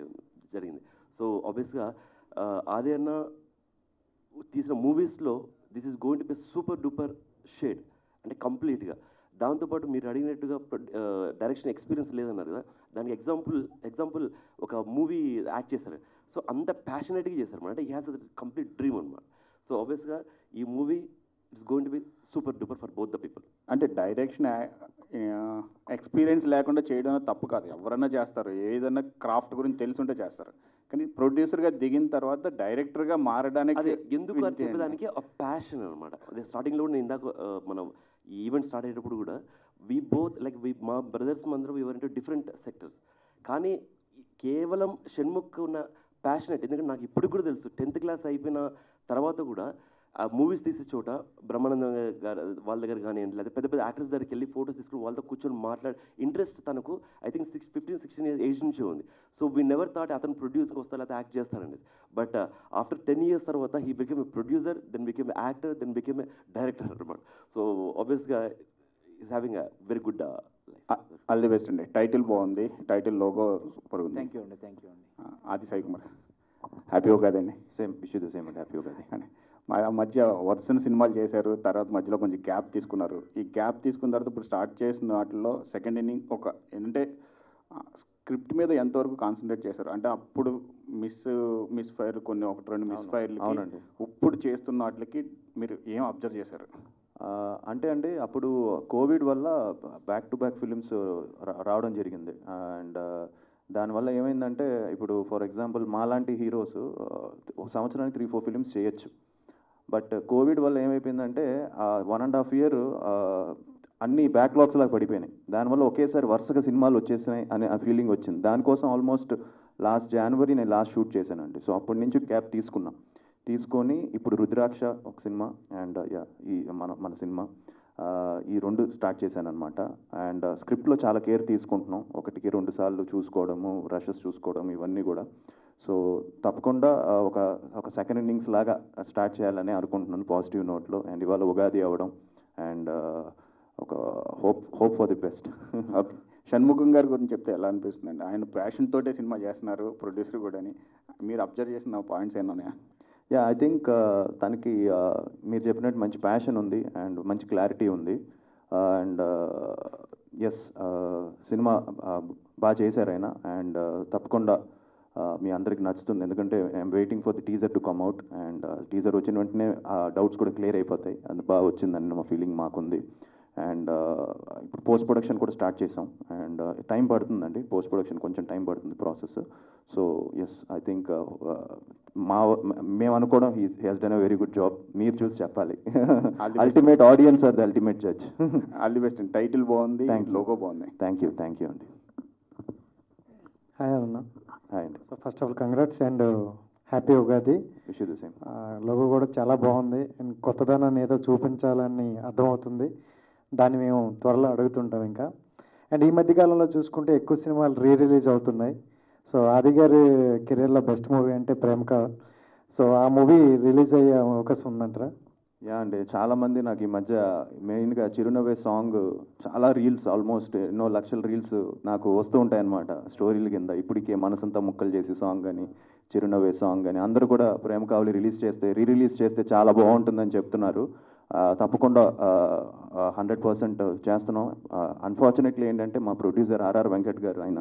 జరిగింది. సో ఆబ్వియస్గా ఆది అన్న తీసిన మూవీస్లో this is going to be super duper shade అంటే కంప్లీట్గా. దాంతోపాటు మీరు అడిగినట్టుగా డైరెక్షన్ ఎక్స్పీరియన్స్ లేదన్నారు కదా, దానికి ఎగ్జాంపుల్ ఒక మూవీ యాక్ట్ చేశారు. సో అంత ప్యాషనేట్గా చేశారు అంటే ఈ హ్యాస్ అ కంప్లీట్ డ్రీమ్ అనమాట. సో ఆబ్వియస్గా ఈ movie it's going to be super duper for both the people. అంటే డైరెక్షన్ ఎక్స్పీరియన్స్ లేకుండా చేయడం తప్పు కాదు, ఎవరన్నా చేస్తారు. ఏదన్నా క్రాఫ్ట్ గురించి తెలుసుంటే చేస్తారు. కానీ ప్రొడ్యూసర్గా దిగిన తర్వాత డైరెక్టర్గా మారడానికి అదే ఎందుకు అని చెప్పేదానికి ఆ ప్యాషన్ అనమాట. అదే స్టార్టింగ్లో కూడా నేను ఇందాక మనం ఈ ఈవెంట్ స్టార్ట్ అయ్యేటప్పుడు కూడా వీ బోత్ లైక్ మా బ్రదర్స్ అందరం వి వర్ ఇంటూ డిఫరెంట్ సెక్టర్స్. కానీ కేవలం షణ్ముఖ్ ఉన్న ప్యాషనెట్, ఎందుకంటే నాకు ఇప్పుడు కూడా తెలుసు 10th క్లాస్ అయిపోయిన తర్వాత కూడా ఆ మూవీస్ తీసే చోట బ్రహ్మానంద గారు వాళ్ళ దగ్గర కానివ్వండి, లేదా పెద్ద పెద్ద యాక్టర్స్ దగ్గరికి వెళ్ళి ఫోటోస్ తీసుకుని వాళ్ళతో కూర్చొని మాట్లాడి ఇంట్రెస్ట్ తనకు ఐ థింక్ 15-16 years ఏజ్ నుంచి ఉంది. సో వీ నెవర్ థాట్ అతను ప్రొడ్యూసర్కి వస్తారు లేదా యాక్ట్ చేస్తారండి. బట్ ఆఫ్టర్ 10 years తర్వాత he became a producer, then became a actor, then became a director అనమాట. సో ఆబ్వియస్గా is having a very good all the best అండి. టైటిల్ బాగుంది, టైటిల్ లోగో సూపర్ ఉంది. థ్యాంక్ యూ అండి. Thank you అండి. Aadi Sai Kumar, happy Ugadi అండి. Same wish the same అండి, happy Ugadi అండి. మధ్య వరుసన సినిమాలు చేశారు, తర్వాత మధ్యలో కొంచెం గ్యాప్ తీసుకున్నారు. ఈ గ్యాప్ తీసుకున్న తర్వాత ఇప్పుడు స్టార్ట్ చేసిన వాటిలో సెకండ్ ఇన్నింగ్ ఒక ఏంటంటే స్క్రిప్ట్ మీద ఎంతవరకు కాన్సన్ట్రేట్ చేశారు? అంటే అప్పుడు మిస్ ఫైర్ కొన్ని 1-2 మిస్ ఫైర్లు, అవునండి. ఇప్పుడు చేస్తున్న వాటికి మీరు ఏం అబ్జర్వ్ చేశారు? అంటే అండి అప్పుడు కోవిడ్ వల్ల బ్యాక్ టు బ్యాక్ ఫిలిమ్స్ రావడం జరిగింది. అండ్ దానివల్ల ఏమైందంటే ఇప్పుడు ఫర్ ఎగ్జాంపుల్ మాలాంటి హీరోస్ ఒక సంవత్సరానికి 3-4 ఫిలిమ్స్ చేయొచ్చు. బట్ కోవిడ్ వల్ల ఏమైపోయిందంటే 1.5 year అన్ని బ్యాక్లాగ్స్ లాగా పడిపోయినాయి. దానివల్ల ఒకేసారి వరుసగా సినిమాలు వచ్చేసినాయి అనే ఫీలింగ్ వచ్చింది. దానికోసం ఆల్మోస్ట్ లాస్ట్ January నేను లాస్ట్ షూట్ చేశానండి. సో అప్పటి నుంచి గ్యాప్ తీసుకొని ఇప్పుడు రుద్రాక్ష ఒక సినిమా అండ్ ఈ మన సినిమా ఈ 2 స్టార్ట్ చేశానమాట. అండ్ స్క్రిప్ట్లో చాలా కేర్ తీసుకుంటున్నాం, 1కి 2 సార్లు చూసుకోవడము, రషెస్ చూసుకోవడం, ఇవన్నీ కూడా. సో తప్పకుండా ఒక సెకండ్ ఇన్నింగ్స్ లాగా స్టార్ట్ చేయాలని అనుకుంటున్నాను పాజిటివ్ నోట్లో. అండ్ ఇవాళ ఉగాది అవ్వడం అండ్ ఒక hope for the best. Shanmukham గారి గురించి చెప్తే ఎలా అనిపిస్తుందండి? ఆయన ప్యాషన్ తోటే సినిమా చేస్తున్నారు, ప్రొడ్యూసర్ కూడా అని. మీరు అబ్జర్వ్ చేసిన పాయింట్స్ ఏమన్నాయా? ఐ థింక్ తనకి మీరు చెప్పినట్టు మంచి ప్యాషన్ ఉంది అండ్ మంచి క్లారిటీ ఉంది. అండ్ ఎస్ సినిమా బాగా చేశారు ఆయన. అండ్ తప్పకుండా మీ అందరికి నచ్చుతుంది, ఎందుకంటే I'm waiting for the teaser to come out. And teaser వచ్చిన వెంటనే ఆ డౌట్స్ కూడా క్లియర్ అయిపోతాయి. అది బాగా వచ్చిందని మా ఫీలింగ్ మాకుంది. అండ్ ఇప్పుడు పోస్ట్ ప్రొడక్షన్ కూడా స్టార్ట్ చేసాం. అండ్ టైం పడుతుందండి, పోస్ట్ ప్రొడక్షన్ కొంచెం టైం పడుతుంది process. So yes, I think మేము అనుకోవడం he has done a very good job. మీరు చూసి చెప్పాలి. Ultimate audience are the ultimate judge. All the best అండి. టైటిల్ బాగుంది, లోగో బాగుంది. థ్యాంక్ యూ అండి. హాయ్ అన్న. హాయ్ అండి. So first of all congrats and happy Ugadi. Wish you the same. Logo కూడా చాలా బాగుంది అండ్ కొత్తదనాన్ని ఏదో చూపించాలని అర్థమవుతుంది. దాన్ని మేము త్వరలో అడుగుతుంటాం ఇంకా. అండ్ ఈ మధ్యకాలంలో చూసుకుంటే ఎక్కువ సినిమాలు రిలీజ్ అవుతున్నాయి. సో ఆది గారి కెరీర్లో బెస్ట్ మూవీ అంటే ప్రేమ కావాలి. సో ఆ మూవీ రిలీజ్ అయ్యే అవకాశం ఉందంటారా? యా అండి, చాలామంది నాకు ఈ మధ్య మెయిన్గా చిరునవ్వే సాంగ్ చాలా రీల్స్, ఆల్మోస్ట్ ఎన్నో లక్షల రీల్స్ నాకు వస్తూ ఉంటాయన్నమాట స్టోరీల కింద. ఇప్పటికే మనసంతా ముక్కలు చేసి సాంగ్ అని, చిరునవ్వే సాంగ్ అని అందరూ కూడా ప్రేమ కావాలి రిలీజ్ చేస్తే చాలా బాగుంటుందని చెప్తున్నారు. తప్పకుండా 100% చేస్తున్నాం. అన్ఫార్చునేట్లీ ఏంటంటే మా ప్రొడ్యూసర్ ఆర్ఆర్ వెంకట్ గారు ఆయన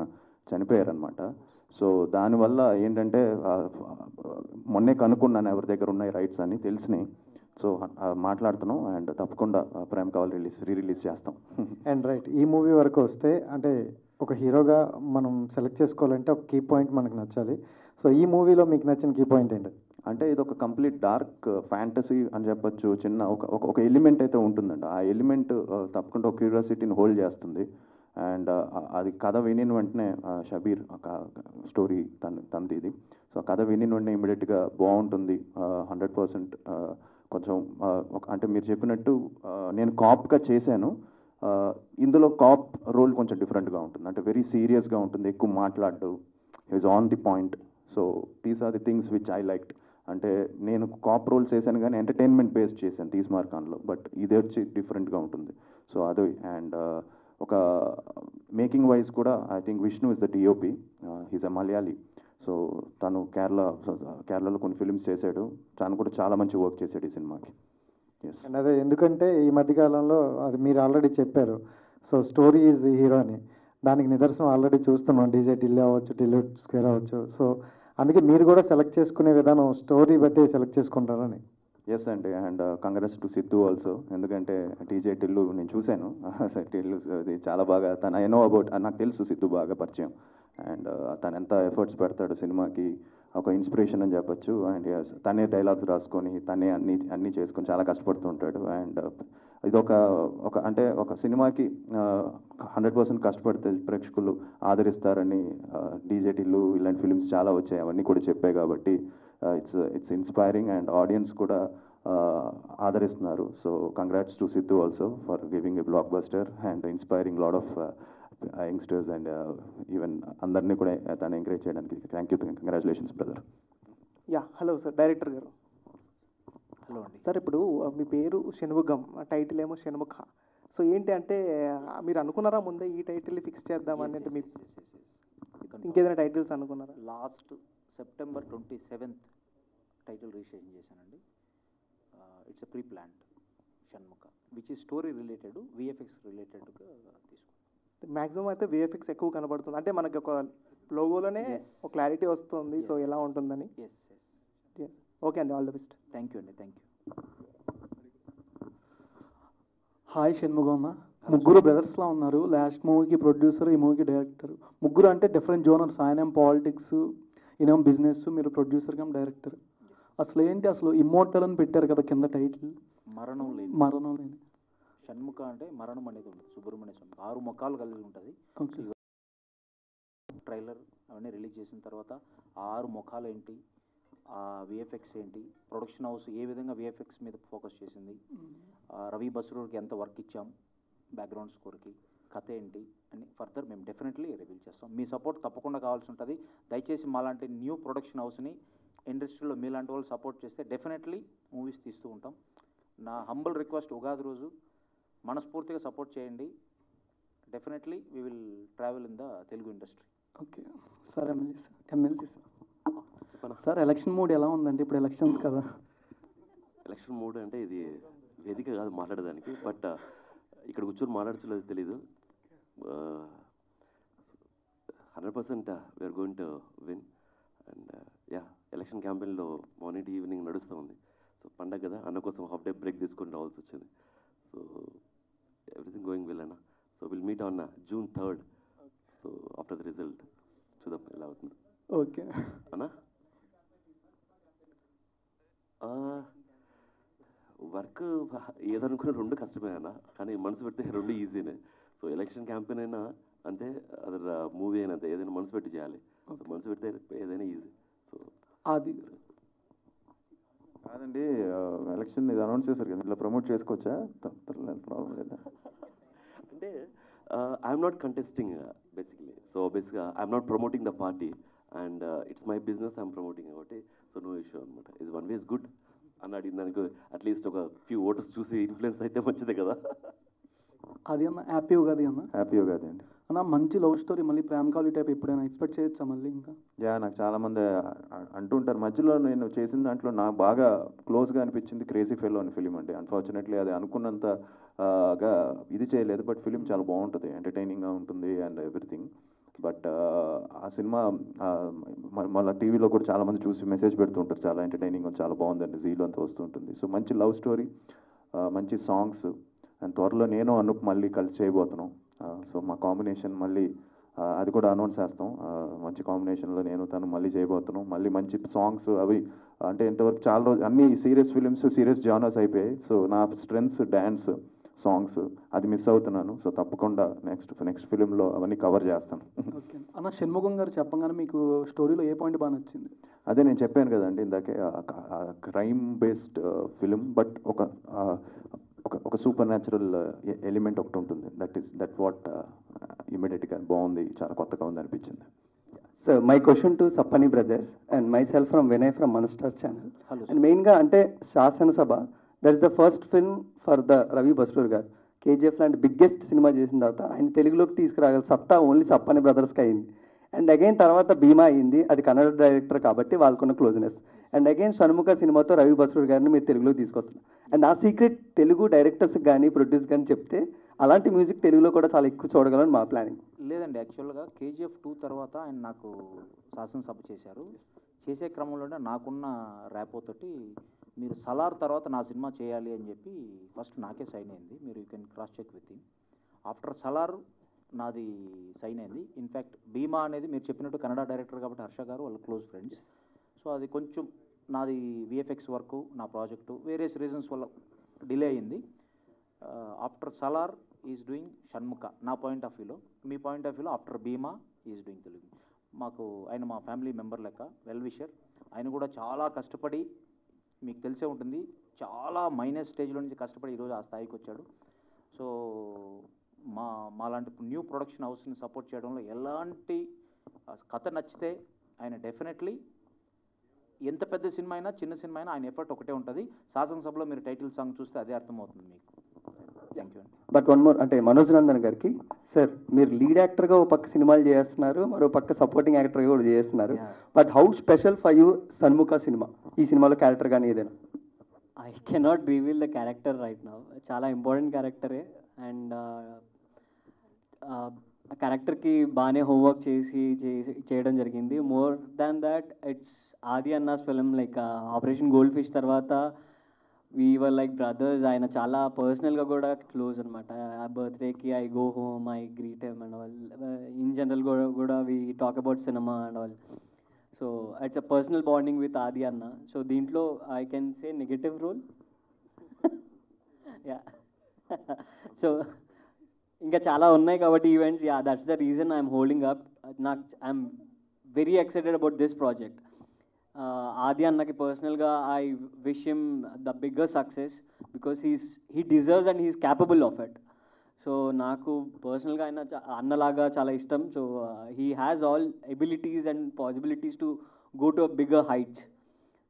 చనిపోయారనమాట. సో దానివల్ల ఏంటంటే మొన్నే కనుక్కున్నాను ఎవరి దగ్గర ఉన్నాయి రైట్స్ అని తెలిసినాయి. సో మాట్లాడుతున్నాం అండ్ తప్పకుండా ప్రేమ కావాలి రిలీజ్ చేస్తాం. అండ్ రైట్, ఈ మూవీ వరకు వస్తే అంటే ఒక హీరోగా మనం సెలెక్ట్ చేసుకోవాలంటే ఒక కీ పాయింట్ మనకు నచ్చాలి. సో ఈ మూవీలో మీకు నచ్చిన కీ పాయింట్ ఏంటి? అంటే ఇది ఒక కంప్లీట్ డార్క్ ఫ్యాంటసీ అని చెప్పొచ్చు. చిన్న ఒక ఎలిమెంట్ అయితే ఉంటుందండి. ఆ ఎలిమెంట్ తప్పకుండా ఒక క్యూరియాసిటీని హోల్డ్ చేస్తుంది. అండ్ అది కథ వినిన వెంటనే షబీర్ స్టోరీ తనది ఇది. సో కథ వినిన వెంటనే ఇమీడియట్గా బాగుంటుంది 100%. కొంచెం అంటే మీరు చెప్పినట్టు నేను కాప్గా చేశాను. ఇందులో కాప్ రోల్ కొంచెం డిఫరెంట్గా ఉంటుంది. అంటే వెరీ సీరియస్గా ఉంటుంది, ఎక్కువ మాట్లాడు, is on the point. So these are the things which I liked. అంటే నేను కాప్ రోల్స్ చేశాను కానీ ఎంటర్టైన్మెంట్ బేస్డ్ చేశాను తీస్మార్కాన్లో. బట్ ఇదే వచ్చి డిఫరెంట్గా ఉంటుంది. సో అది. అండ్ ఒక మేకింగ్ వైజ్ కూడా I think Vishnu is the DOP. He's a Malayali. So తను కేరళలో కొన్ని ఫిల్మ్స్ చేశాడు. తను కూడా చాలా మంచి వర్క్ చేశాడు ఈ సినిమాకి. అండ్ అదే ఎందుకంటే ఈ మధ్యకాలంలో అది మీరు ఆల్రెడీ చెప్పారు. So story is the hero అని. దానికి నిదర్శనం ఆల్రెడీ చూస్తున్నాం. డీజే ఢిల్లీ అవ్వచ్చు, ఢిల్లీ స్క్వేర్ అవ్వచ్చు. సో అందుకే మీరు కూడా సెలెక్ట్ చేసుకునే విధానం స్టోరీ బట్టి సెలెక్ట్ చేసుకుంటారని. ఎస్ అండి. And congrats to Siddhu also. ఎందుకంటే డీజే టిల్లు నేను చూశాను. టిల్లు అది చాలా బాగా ఐ నో అబౌట్, నాకు తెలుసు సిద్ధు బాగా పరిచయం. అండ్ తను ఎంత ఎఫర్ట్స్ పెడతాడు సినిమాకి, ఒక ఇన్స్పిరేషన్ అని చెప్పొచ్చు. అండ్ తనే డైలాగ్స్ రాసుకొని తనే అన్నీ చేసుకొని చాలా కష్టపడుతుంటాడు. అండ్ ఇది అంటే ఒక సినిమాకి 100% కష్టపడితే ప్రేక్షకులు ఆదరిస్తారని డీజే టిల్లు ఇలాంటి ఫిల్మ్స్ చాలా వచ్చాయి, అవన్నీ కూడా చెప్పాయి. కాబట్టి ఇట్స్ ఇన్స్పైరింగ్ అండ్ ఆడియన్స్ కూడా ఆదరిస్తున్నారు. So congrats to Siddhu also for giving a blockbuster and inspiring lot of youngsters and even అందరినీ కూడా తను ఎంకరేజ్ చేయడానికి thank you. Congratulations brother. Yeah, hello sir, director గారు. హలో అండి సార్, ఇప్పుడు మీ పేరు షణ్ముగం, టైటిల్ ఏమో షణ్ముఖ. సో ఏంటి అంటే మీరు అనుకున్నారా ముందే ఈ టైటిల్ ఫిక్స్ చేద్దామని? అంటే మీ ఇంకేదైనా టైటిల్స్ అనుకున్నారా? Last September 27th title registration చేశానండి. It's a pre planned Shanmukha which ఈ స్టోరీ రిలేటెడ్, విఎఫ్ఎక్స్ రిలేటెడ్గా తీసుకున్నాను. మ్యాక్సిమం అయితే విఎఫ్ఎక్స్ ఎక్కువ కనబడుతుంది. అంటే మనకి ఒక లోగోలోనే ఒక క్లారిటీ వస్తుంది. సో ఎలా ఉంటుందని. ఓకే అండి, all the best. Thank you అండి. Thank you. హాయ్ షణ్ముగం. ముగ్గురు బ్రదర్స్లా ఉన్నారు. లాస్ట్ మూవీకి ప్రొడ్యూసర్, ఈ మూవీకి డైరెక్టర్. ముగ్గురు అంటే డిఫరెంట్ జోనర్స్. ఆయన పాలిటిక్స్, ఈయన బిజినెస్, మీరు ప్రొడ్యూసర్ కమ్ డైరెక్టర్. అసలు ఏంటి అసలు ఇమ్మోర్టల్ అని పెట్టారు కదా కింద టైటిల్? మరణం లేని షణ్ముఖ అంటే మరణం అనేది ఉంటుంది. సుబ్రహ్మణ్య స్వామి 6 ముఖాలు కలిగి ఉంటుంది. ట్రైలర్ అవన్నీ రిలీజ్ చేసిన తర్వాత 6 ముఖాలు ఏంటి, ఆ విఎఫ్ఎక్స్ ఏంటి, ప్రొడక్షన్ హౌస్ ఏ విధంగా విఎఫ్ఎక్స్ మీద ఫోకస్ చేసింది, రవి బస్రూర్కి ఎంత వర్క్ ఇచ్చాం, బ్యాక్గ్రౌండ్ స్కోర్కి, కథ ఏంటి అని ఫర్దర్ మేము డెఫినెట్లీ రివీల్ చేస్తాం. మీ సపోర్ట్ తప్పకుండా కావాల్సి ఉంటుంది. దయచేసి మాలాంటి న్యూ ప్రొడక్షన్ హౌస్ని ఇండస్ట్రీలో మీలాంటి వాళ్ళు సపోర్ట్ చేస్తే డెఫినెట్లీ మూవీస్ తీస్తూ ఉంటాం. నా హంబుల్ రిక్వెస్ట్, ఉగాది రోజు మనస్ఫూర్తిగా సపోర్ట్ చేయండి. Definitely we will travel in the Telugu industry. Okay sir. MLC sir, election mood ఎలా ఉందండి? ఇప్పుడు ఎలక్షన్స్ కదా. ఎలక్షన్ మూడ్ అంటే ఇది వేదిక కాదు మాట్లాడడానికి. బట్ ఇక్కడ కూర్చొని మాట్లాడచ్చలేదు తెలీదు. 100% we're going to win. And yeah, election క్యాంపెయిన్లో మార్నింగ్ టు ఈవినింగ్ నడుస్తూ ఉంది. సో పండగ కదా, అన్న కోసం హాఫ్ డే బ్రేక్ తీసుకొని రావాల్సి వచ్చింది. So everything going well, Anna. So we'll meet on June 3rd. So after the result, చూద్దాం ఎలా అవుతుంది. ఓకే అన్నా వర్క్ ఏదనుకున్న రెండు కష్టమే అన్న, కానీ మనసు పెడితే రెండు ఈజీనే. సో ఎలక్షన్ క్యాంపెయిన్ అయినా అంతే, అది మూవీ అయినా అంతే, ఏదైనా మనసు పెట్టి చేయాలి. సో మనసు పెడితే ఏదైనా ఈజీ. సో అది కాదండి, ఎలక్షన్ ఇది అనౌన్స్ చేశారు కదా, ఇట్లా ప్రమోట్ చేసుకోవచ్చా? ప్రాబ్లం లేదా అంటే I'm not contesting basically. So బేసిక్గా I'm not promoting the party and it's my business I'm promoting కాబట్టి సో నో ఇష్యూ అనమాట. ఇది వన్ వే ఇస్ గుడ్ అని అడిగిన దానికి అట్లీస్ట్ ఒక ఫ్యూ ఓటర్స్ చూసి ఇన్ఫ్లుయెన్స్ అయితే మంచిదే కదా. అది అన్న హ్యాపీ ఉగాది అన్న. హ్యాపీ ఉగాది అండి అన్న. మంచి లవ్ స్టోరీ మళ్ళీ ప్రేమ కావాలి టైప్ ఎప్పుడైనా ఎక్స్పెక్ట్ చేయొచ్చా మళ్ళీ ఇంకా? యా, నాకు చాలామంది అంటుంటారు. మధ్యలో నేను చేసిన దాంట్లో నాకు బాగా క్లోజ్గా అనిపించింది క్రేజీ ఫెలో అని ఫిలిం అండి. అన్ఫార్చునేట్లీ అది అనుకున్నంత గా ఇది చేయలేదు, బట్ ఫిలిం చాలా బాగుంటుంది, ఎంటర్టైనింగ్గా ఉంటుంది అండ్ ఎవ్రీథింగ్. బట్ ఆ సినిమా మళ్ళీ టీవీలో కూడా చాలామంది చూసి మెసేజ్ పెడుతుంటారు, చాలా ఎంటర్టైనింగ్, చాలా బాగుందండి, జీలో అంతా వస్తుంటుంది. సో మంచి లవ్ స్టోరీ, మంచి సాంగ్స్, అండ్ త్వరలో నేను అనూప్ మళ్ళీ కలిసి చేయబోతున్నాం. సో మా కాంబినేషన్ మళ్ళీ అది కూడా అనౌన్స్ చేస్తాం. మంచి కాంబినేషన్లో నేను తను మళ్ళీ చేయబోతున్నాం. మళ్ళీ మంచి సాంగ్స్ అవి అంటే ఇంతవరకు చాలా రోజు అన్ని సీరియస్ ఫిలిమ్స్, సీరియస్ జానర్స్ అయిపోయాయి. సో నా స్ట్రెంగ్స్ డ్యాన్స్, సాంగ్స్ అది మిస్ అవుతున్నాను. సో తప్పకుండా నెక్స్ట్ ఫిలింలో అవన్నీ కవర్ చేస్తాను. ఓకే అన్న. షణ్ముఖం గారు చెప్పగానే మీకు స్టోరీలో ఏ పాయింట్ బాగా నచ్చింది? అదే నేను చెప్పాను కదండి ఇందాకే, క్రైమ్ బేస్డ్ ఫిలిం, బట్ ఒక సూపర్ న్యాచురల్ ఎలిమెంట్ ఒకటి ఉంటుంది. దట్ వాట్ ఇమీడియట్గా బాగుంది, చాలా కొత్తగా ఉంది అనిపించింది. సో మై క్వశ్చన్ టు సప్పని brothers and myself from Vinay from మనస్టార్ ఛానల్. అండ్ మెయిన్గా అంటే Sasanasabha that is the first film for the Ravi Basrur garu. KGF లాంటి బిగ్గెస్ట్ సినిమా చేసిన తర్వాత ఆయన తెలుగులోకి తీసుకురాగల సత్తా ఓన్లీ సప్పని బ్రదర్స్కి అయింది. అండ్ అగైన్ తర్వాత భీమా అయింది, అది కన్నడ డైరెక్టర్ కాబట్టి వాళ్ళకున్న క్లోజ్నెస్. అండ్ అగైన్ షణ్ముఖ సినిమాతో రవి బస్రూర్ గారిని మీరు తెలుగులోకి తీసుకొస్తున్నారు. అండ్ నా సీక్రెట్ తెలుగు డైరెక్టర్స్కి కానీ ప్రొడ్యూస్ కానీ చెప్తే అలాంటి మ్యూజిక్ తెలుగులో కూడా చాలా ఎక్కువ చూడగలని మా ప్లానింగ్. లేదండి, యాక్చువల్గా కేజీఎఫ్ 2 తర్వాత ఆయన నాకు శాసనసభ చేశారు. చేసే క్రమంలోనే నాకున్న ర్యాపోతోటి మీరు సలార్ తర్వాత నా సినిమా చేయాలి అని చెప్పి ఫస్ట్ నాకే సైన్ అయింది. మీరు you can cross check with him. After Salaar నాది సైన్ అయింది. ఇన్ఫ్యాక్ట్ భీమా అనేది మీరు చెప్పినట్టు కన్నడ డైరెక్టర్ కాబట్టి హర్ష గారు వాళ్ళ క్లోజ్ ఫ్రెండ్స్. సో అది కొంచెం నాది విఎఫ్ఎక్స్ వర్క్, నా ప్రాజెక్టు వేరియస్ రీజన్స్ వల్ల డిలే అయింది. After Salaar is doing Shanmukha నా పాయింట్ ఆఫ్ వ్యూలో. మీ పాయింట్ ఆఫ్ వ్యూలో after Bhima is doing Telugu. మాకు ఆయన మా ఫ్యామిలీ మెంబర్ లెక్క, వెల్ విషర్. ఆయన కూడా చాలా కష్టపడి, మీకు తెలిసే ఉంటుంది, చాలా మైనస్ స్టేజ్లో నుంచి కష్టపడి ఈరోజు ఆ స్థాయికి వచ్చాడు. సో మాలాంటి న్యూ ప్రొడక్షన్ హౌస్ని సపోర్ట్ చేయడంలో ఎలాంటి కథ నచ్చితే ఆయన డెఫినెట్లీ ఎంత పెద్ద సినిమా అయినా చిన్న సినిమా అయినా ఆయన ఎఫర్ట్ ఒకటే ఉంటుంది. శాసనసభలో మీరు టైటిల్ సాంగ్ చూస్తే అదే అర్థమవుతుంది మీకు. థ్యాంక్ యూ అండి. బట్ వన్ మోర్, అంటే మనోజ్ నందన్ గారికి, సార్ మీరు లీడ్ యాక్టర్గా ఒక పక్క సినిమాలు చేస్తున్నారు, మరో పక్క సపోర్టింగ్ యాక్టర్గా కూడా చేస్తున్నారు. But how special for you Shanmukha cinema, ఈ సినిమాలో క్యారెక్టర్ కానీ ఏదైనా? I cannot reveal the character right now. చాలా ఇంపార్టెంట్ క్యారెక్టరే. అండ్ ఆ క్యారెక్టర్కి బాగానే హోంవర్క్ చేయడం జరిగింది. More than that it's Aadi Anna's film. Like operation gold fish తర్వాత వీ వర్ లైక్ బ్రదర్స్. ఆయన చాలా పర్సనల్గా కూడా క్లోజ్ అనమాట. ఆ బర్త్డేకి I go home, I greet him and all. In general కూడా we talk about cinema and all. So it's a personal bonding with Aadi anna. So దీంట్లో I can say negative role. Yeah. So ఇంకా చాలా ఉన్నాయి కాబట్టి events. Yeah, that's the reason I'm holding up. I'm very excited about this project. Aadi అన్నకి పర్సనల్గా I wish him the bigger success because he deserves and he is capable of it. So నాకు పర్సనల్గా ఆయన అన్నలాగా చాలా ఇష్టం. So he has all abilities and possibilities to go to a bigger heights.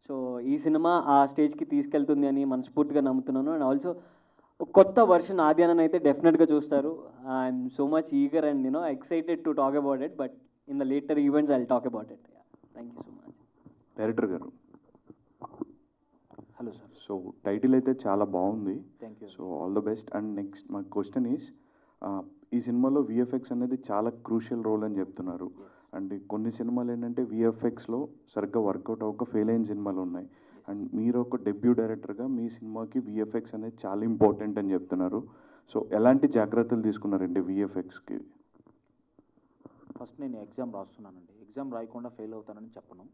So ఈ సినిమా ఆ స్టేజ్కి తీసుకెళ్తుంది అని మనస్ఫూర్తిగా నమ్ముతున్నాను. అండ్ ఆల్సో కొత్త వర్షన్ ఆది అన్న అయితే డెఫినెట్గా చూస్తారు. I'm so much eager and excited to talk about it. But in the later events I will talk about it. Thank you so much. Director గారు, హలో సార్. సో టైటిల్ అయితే చాలా బాగుంది. Thank you. So all the best. And next my question is, ఈ సినిమాలో VFX అనేది చాలా crucial role అని చెప్తున్నారు. అండ్ కొన్ని సినిమాలు ఏంటంటే విఎఫ్ఎక్స్లో సరిగ్గా వర్కౌట్ అవ్వక ఫెయిల్ అయిన సినిమాలు ఉన్నాయి. అండ్ మీరు ఒక డెబ్యూ డైరెక్టర్గా మీ సినిమాకి విఎఫ్ఎక్స్ అనేది చాలా ఇంపార్టెంట్ అని చెప్తున్నారు. సో ఎలాంటి జాగ్రత్తలు తీసుకున్నారండి విఎఫ్ఎక్స్కి? ఫస్ట్ నేను ఎగ్జామ్ రాస్తున్నానండి. ఎగ్జామ్ రాయకుండా ఫెయిల్ అవుతానని చెప్పను.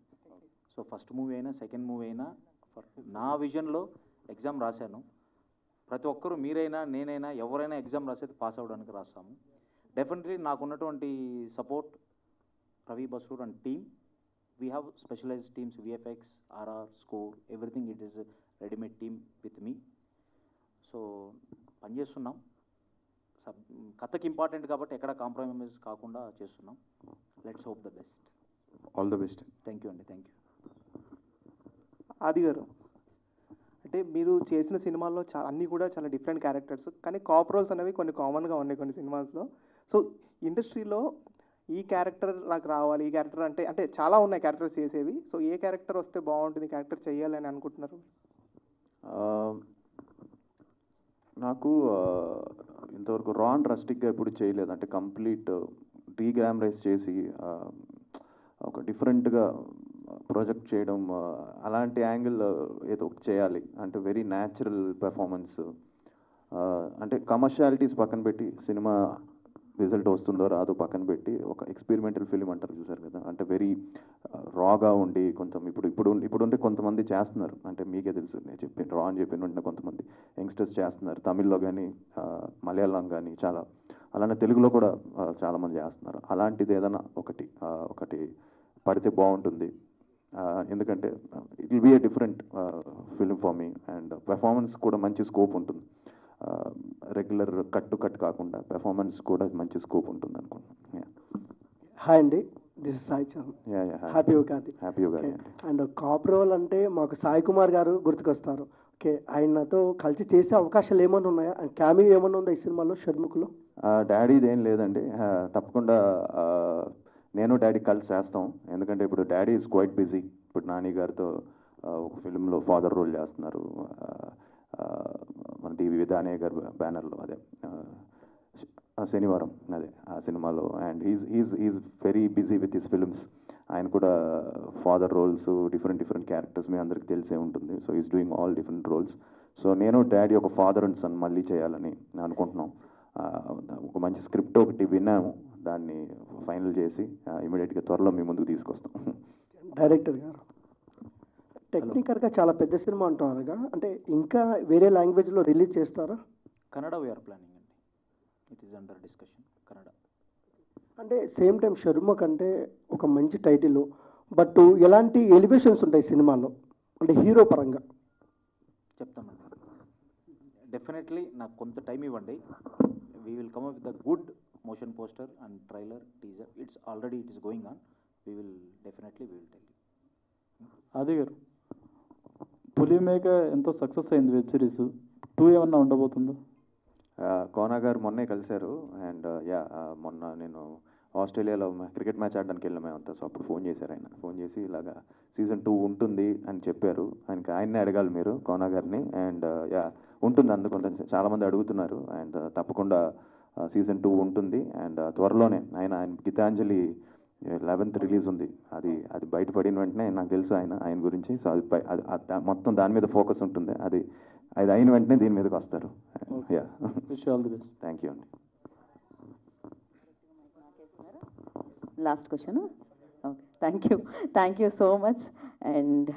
సో ఫస్ట్ మూవీ అయినా సెకండ్ మూవీ అయినా నా విజన్లో ఎగ్జామ్ రాశాను. ప్రతి ఒక్కరూ మీరైనా నేనైనా ఎవరైనా ఎగ్జామ్ రాసేది పాస్ అవ్వడానికి రాస్తాము. డెఫినెట్లీ నాకున్నటువంటి support Ravi Basrur and team. We have specialized teams, VFX, RR, score, everything it is readymade team with me. So పనిచేస్తున్నాం. కథకి ఇంపార్టెంట్ కాబట్టి ఎక్కడ కాంప్రమైజ్ కాకుండా చేస్తున్నాం. Let's hope the best. All the best. Thank you అండి. Thank you. ఆది గారు, అంటే మీరు చేసిన సినిమాల్లో అన్నీ కూడా చాలా డిఫరెంట్ క్యారెక్టర్స్, కానీ కాప్ రోల్స్ అనేవి కొన్ని కామన్గా ఉన్నాయి కొన్ని సినిమాస్లో. సో ఇండస్ట్రీలో ఈ క్యారెక్టర్ నాకు రావాలి, ఈ క్యారెక్టర్ అంటే అంటే చాలా ఉన్నాయి క్యారెక్టర్స్ చేసేవి. సో ఏ క్యారెక్టర్ వస్తే బాగుంటుంది, క్యారెక్టర్ చేయాలని అనుకుంటున్నారు? నాకు ఇంతవరకు రా అండ్ రస్టిక్గా ఎప్పుడు చేయలేదు. అంటే కంప్లీట్ డీగ్లామరైజ్ చేసి ఒక డిఫరెంట్గా ప్రాజెక్ట్ చేయడం, అలాంటి యాంగిల్ ఏదో ఒకటి చేయాలి. అంటే వెరీ న్యాచురల్ పెర్ఫార్మెన్స్. అంటే కమర్షియాలిటీస్ పక్కన పెట్టి, సినిమా రిజల్ట్ వస్తుందో రాదో పక్కన పెట్టి, ఒక ఎక్స్పెరిమెంటల్ ఫిలిం అంటారు చూసారు కదా, అంటే వెరీ రాగా ఉండి కొంచెం ఇప్పుడుంటే కొంతమంది చేస్తున్నారు. అంటే మీకే తెలుసు, నేను చెప్పాను రా అని చెప్పిన వెంటనే కొంతమంది యంగ్స్టర్స్ చేస్తున్నారు. తమిళ్లో కానీ మలయాళం కానీ చాలా, అలానే తెలుగులో కూడా చాలామంది చేస్తున్నారు. అలాంటిది ఏదైనా ఒకటి పడితే బాగుంటుంది. ఎందుకంటే it will be a different film for me. And performance కూడా మంచి స్కోప్ ఉంటుంది. రెగ్యులర్ కట్ కాకుండా పెర్ఫార్మెన్స్ కూడా మంచి స్కోప్ ఉంటుంది అనుకుంటున్నాను. హాయ్ అండి, this is Sai Charan. Happy Ugadi. Happy Ugadi. And cop role అంటే మాకు సాయి కుమార్ గారు గుర్తుకొస్తారు. ఓకే, ఆయనతో కలిసి చేసే అవకాశాలు ఏమైనా ఉన్నాయా? అండ్ క్యామియో ఏమైనా ఉందా ఈ సినిమాలో షణ్ముఖలో? డాడీది ఏం లేదండి. తప్పకుండా నేను డాడీ కలిసి చేస్తాం. ఎందుకంటే ఇప్పుడు డాడీ ఈజ్ క్వైట్ బిజీ. ఇప్పుడు నాని గారితో ఒక ఫిల్మ్లో ఫాదర్ రోల్ చేస్తున్నారు, మన టీవీ విధానయ్య గారు బ్యానర్లో, అదే శనివారం, అదే ఆ సినిమాలో. And is very busy with his films. ఆయన కూడా ఫాదర్ రోల్స్, డిఫరెంట్ క్యారెక్టర్స్ మీ అందరికి తెలిసే ఉంటుంది. So is doing all different roles. So నేను డాడీ ఒక ఫాదర్ అండ్ సన్ మళ్ళీ చేయాలని అనుకుంటున్నాం. ఒక మంచి స్క్రిప్ట్ ఒకటి విన్నాము, దాన్ని ఫైనల్ చేసి ఇమీడియట్గా త్వరలో మీ ముందుకు తీసుకొస్తాం. డైరెక్టర్ గారు, టెక్నికల్గా చాలా పెద్ద సినిమా అంటున్నారుగా, అంటే ఇంకా వేరే లాంగ్వేజ్లో రిలీజ్ చేస్తారా? కన్నడ వీఆర్ ప్లానింగ్ అండి. It is under discussion. Kannada అంటే సేమ్ టైం షణ్ముఖ్ అంటే ఒక మంచి టైటిల్, బట్ ఎలాంటి ఎలివేషన్స్ ఉంటాయి సినిమాలో అంటే హీరో పరంగా? చెప్తామండి. డెఫినెట్లీ నాకు కొంత టైం ఇవ్వండి. We will come up with the good motion poster and trailer, teaser. It is going on. We will tell you. అదే గారు, పులి మేక ఎంతో సక్సెస్ అయింది వెబ్ సిరీస్. 2 ఏమన్నా ఉండబోతుందా? కోనా గారు మొన్నే కలిశారు. అండ్ మొన్న నేను ఆస్ట్రేలియాలో క్రికెట్ మ్యాచ్ ఆడడానికి వెళ్ళాము అంతా. సో అప్పుడు ఫోన్ చేశారు ఆయన. ఫోన్ చేసి ఇలాగా సీజన్ 2 ఉంటుంది అని చెప్పారు. ఆయన్నే అడగాలి మీరు, కోనా గారిని. అండ్ ఉంటుంది, అందుకుంటే చాలామంది అడుగుతున్నారు. అండ్ తప్పకుండా సీజన్ 2 ఉంటుంది. అండ్ త్వరలోనే ఆయన గీతాంజలి 11th రిలీజ్ ఉంది. అది బయటపడిన వెంటనే నాకు తెలుసు ఆయన గురించి. సో అది మొత్తం దాని మీద ఫోకస్ ఉంటుంది. అది అయిన వెంటనే దీని మీదకి వస్తారు. థ్యాంక్ యూ అండి. Last question. Okay, thank you so much. And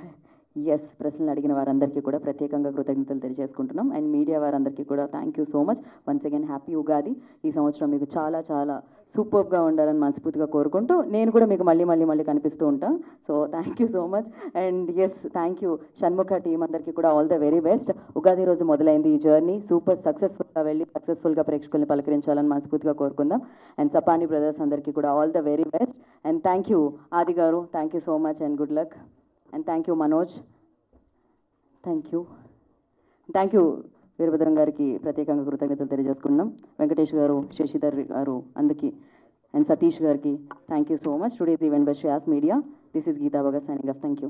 yes, ప్రశ్నలు అడిగిన వారందరికీ కూడా ప్రత్యేకంగా కృతజ్ఞతలు తెలియజేసుకుంటున్నాం. అండ్ మీడియా వారందరికీ కూడా thank you so much. Once again happy Ugadi. ఈ సంవత్సరం మీకు చాలా చాలా సూపర్గా ఉండాలని మనస్ఫూర్తిగా కోరుకుంటూ, నేను కూడా మీకు మళ్ళీ కనిపిస్తూ ఉంటాను. So thank you so much. And yes, thank you Shanmukha team అందరికీ కూడా all the very best. Ugadi రోజు మొదలైంది ఈ జర్నీ. సూపర్ సక్సెస్ఫుల్గా వెళ్ళి సక్సెస్ఫుల్గా ప్రేక్షకుల్ని పలకరించాలని మనస్ఫూర్తిగా కోరుకుందాం. అండ్ సపాని బ్రదర్స్ అందరికీ కూడా all the very best. And thank you Aadi garu, thank you so much and good luck. And thank you Manoj, thank you Veerabhadram గారికి ప్రత్యేకంగా కృతజ్ఞతలు తెలియజేసుకున్నాం. వెంకటేష్ గారు, శశిధర్ గారు అందరికీ, అండ్ సతీష్ గారికి thank you so much. Today's event by Shreyas media. This is Geeta Bhagat signing off. Thank you.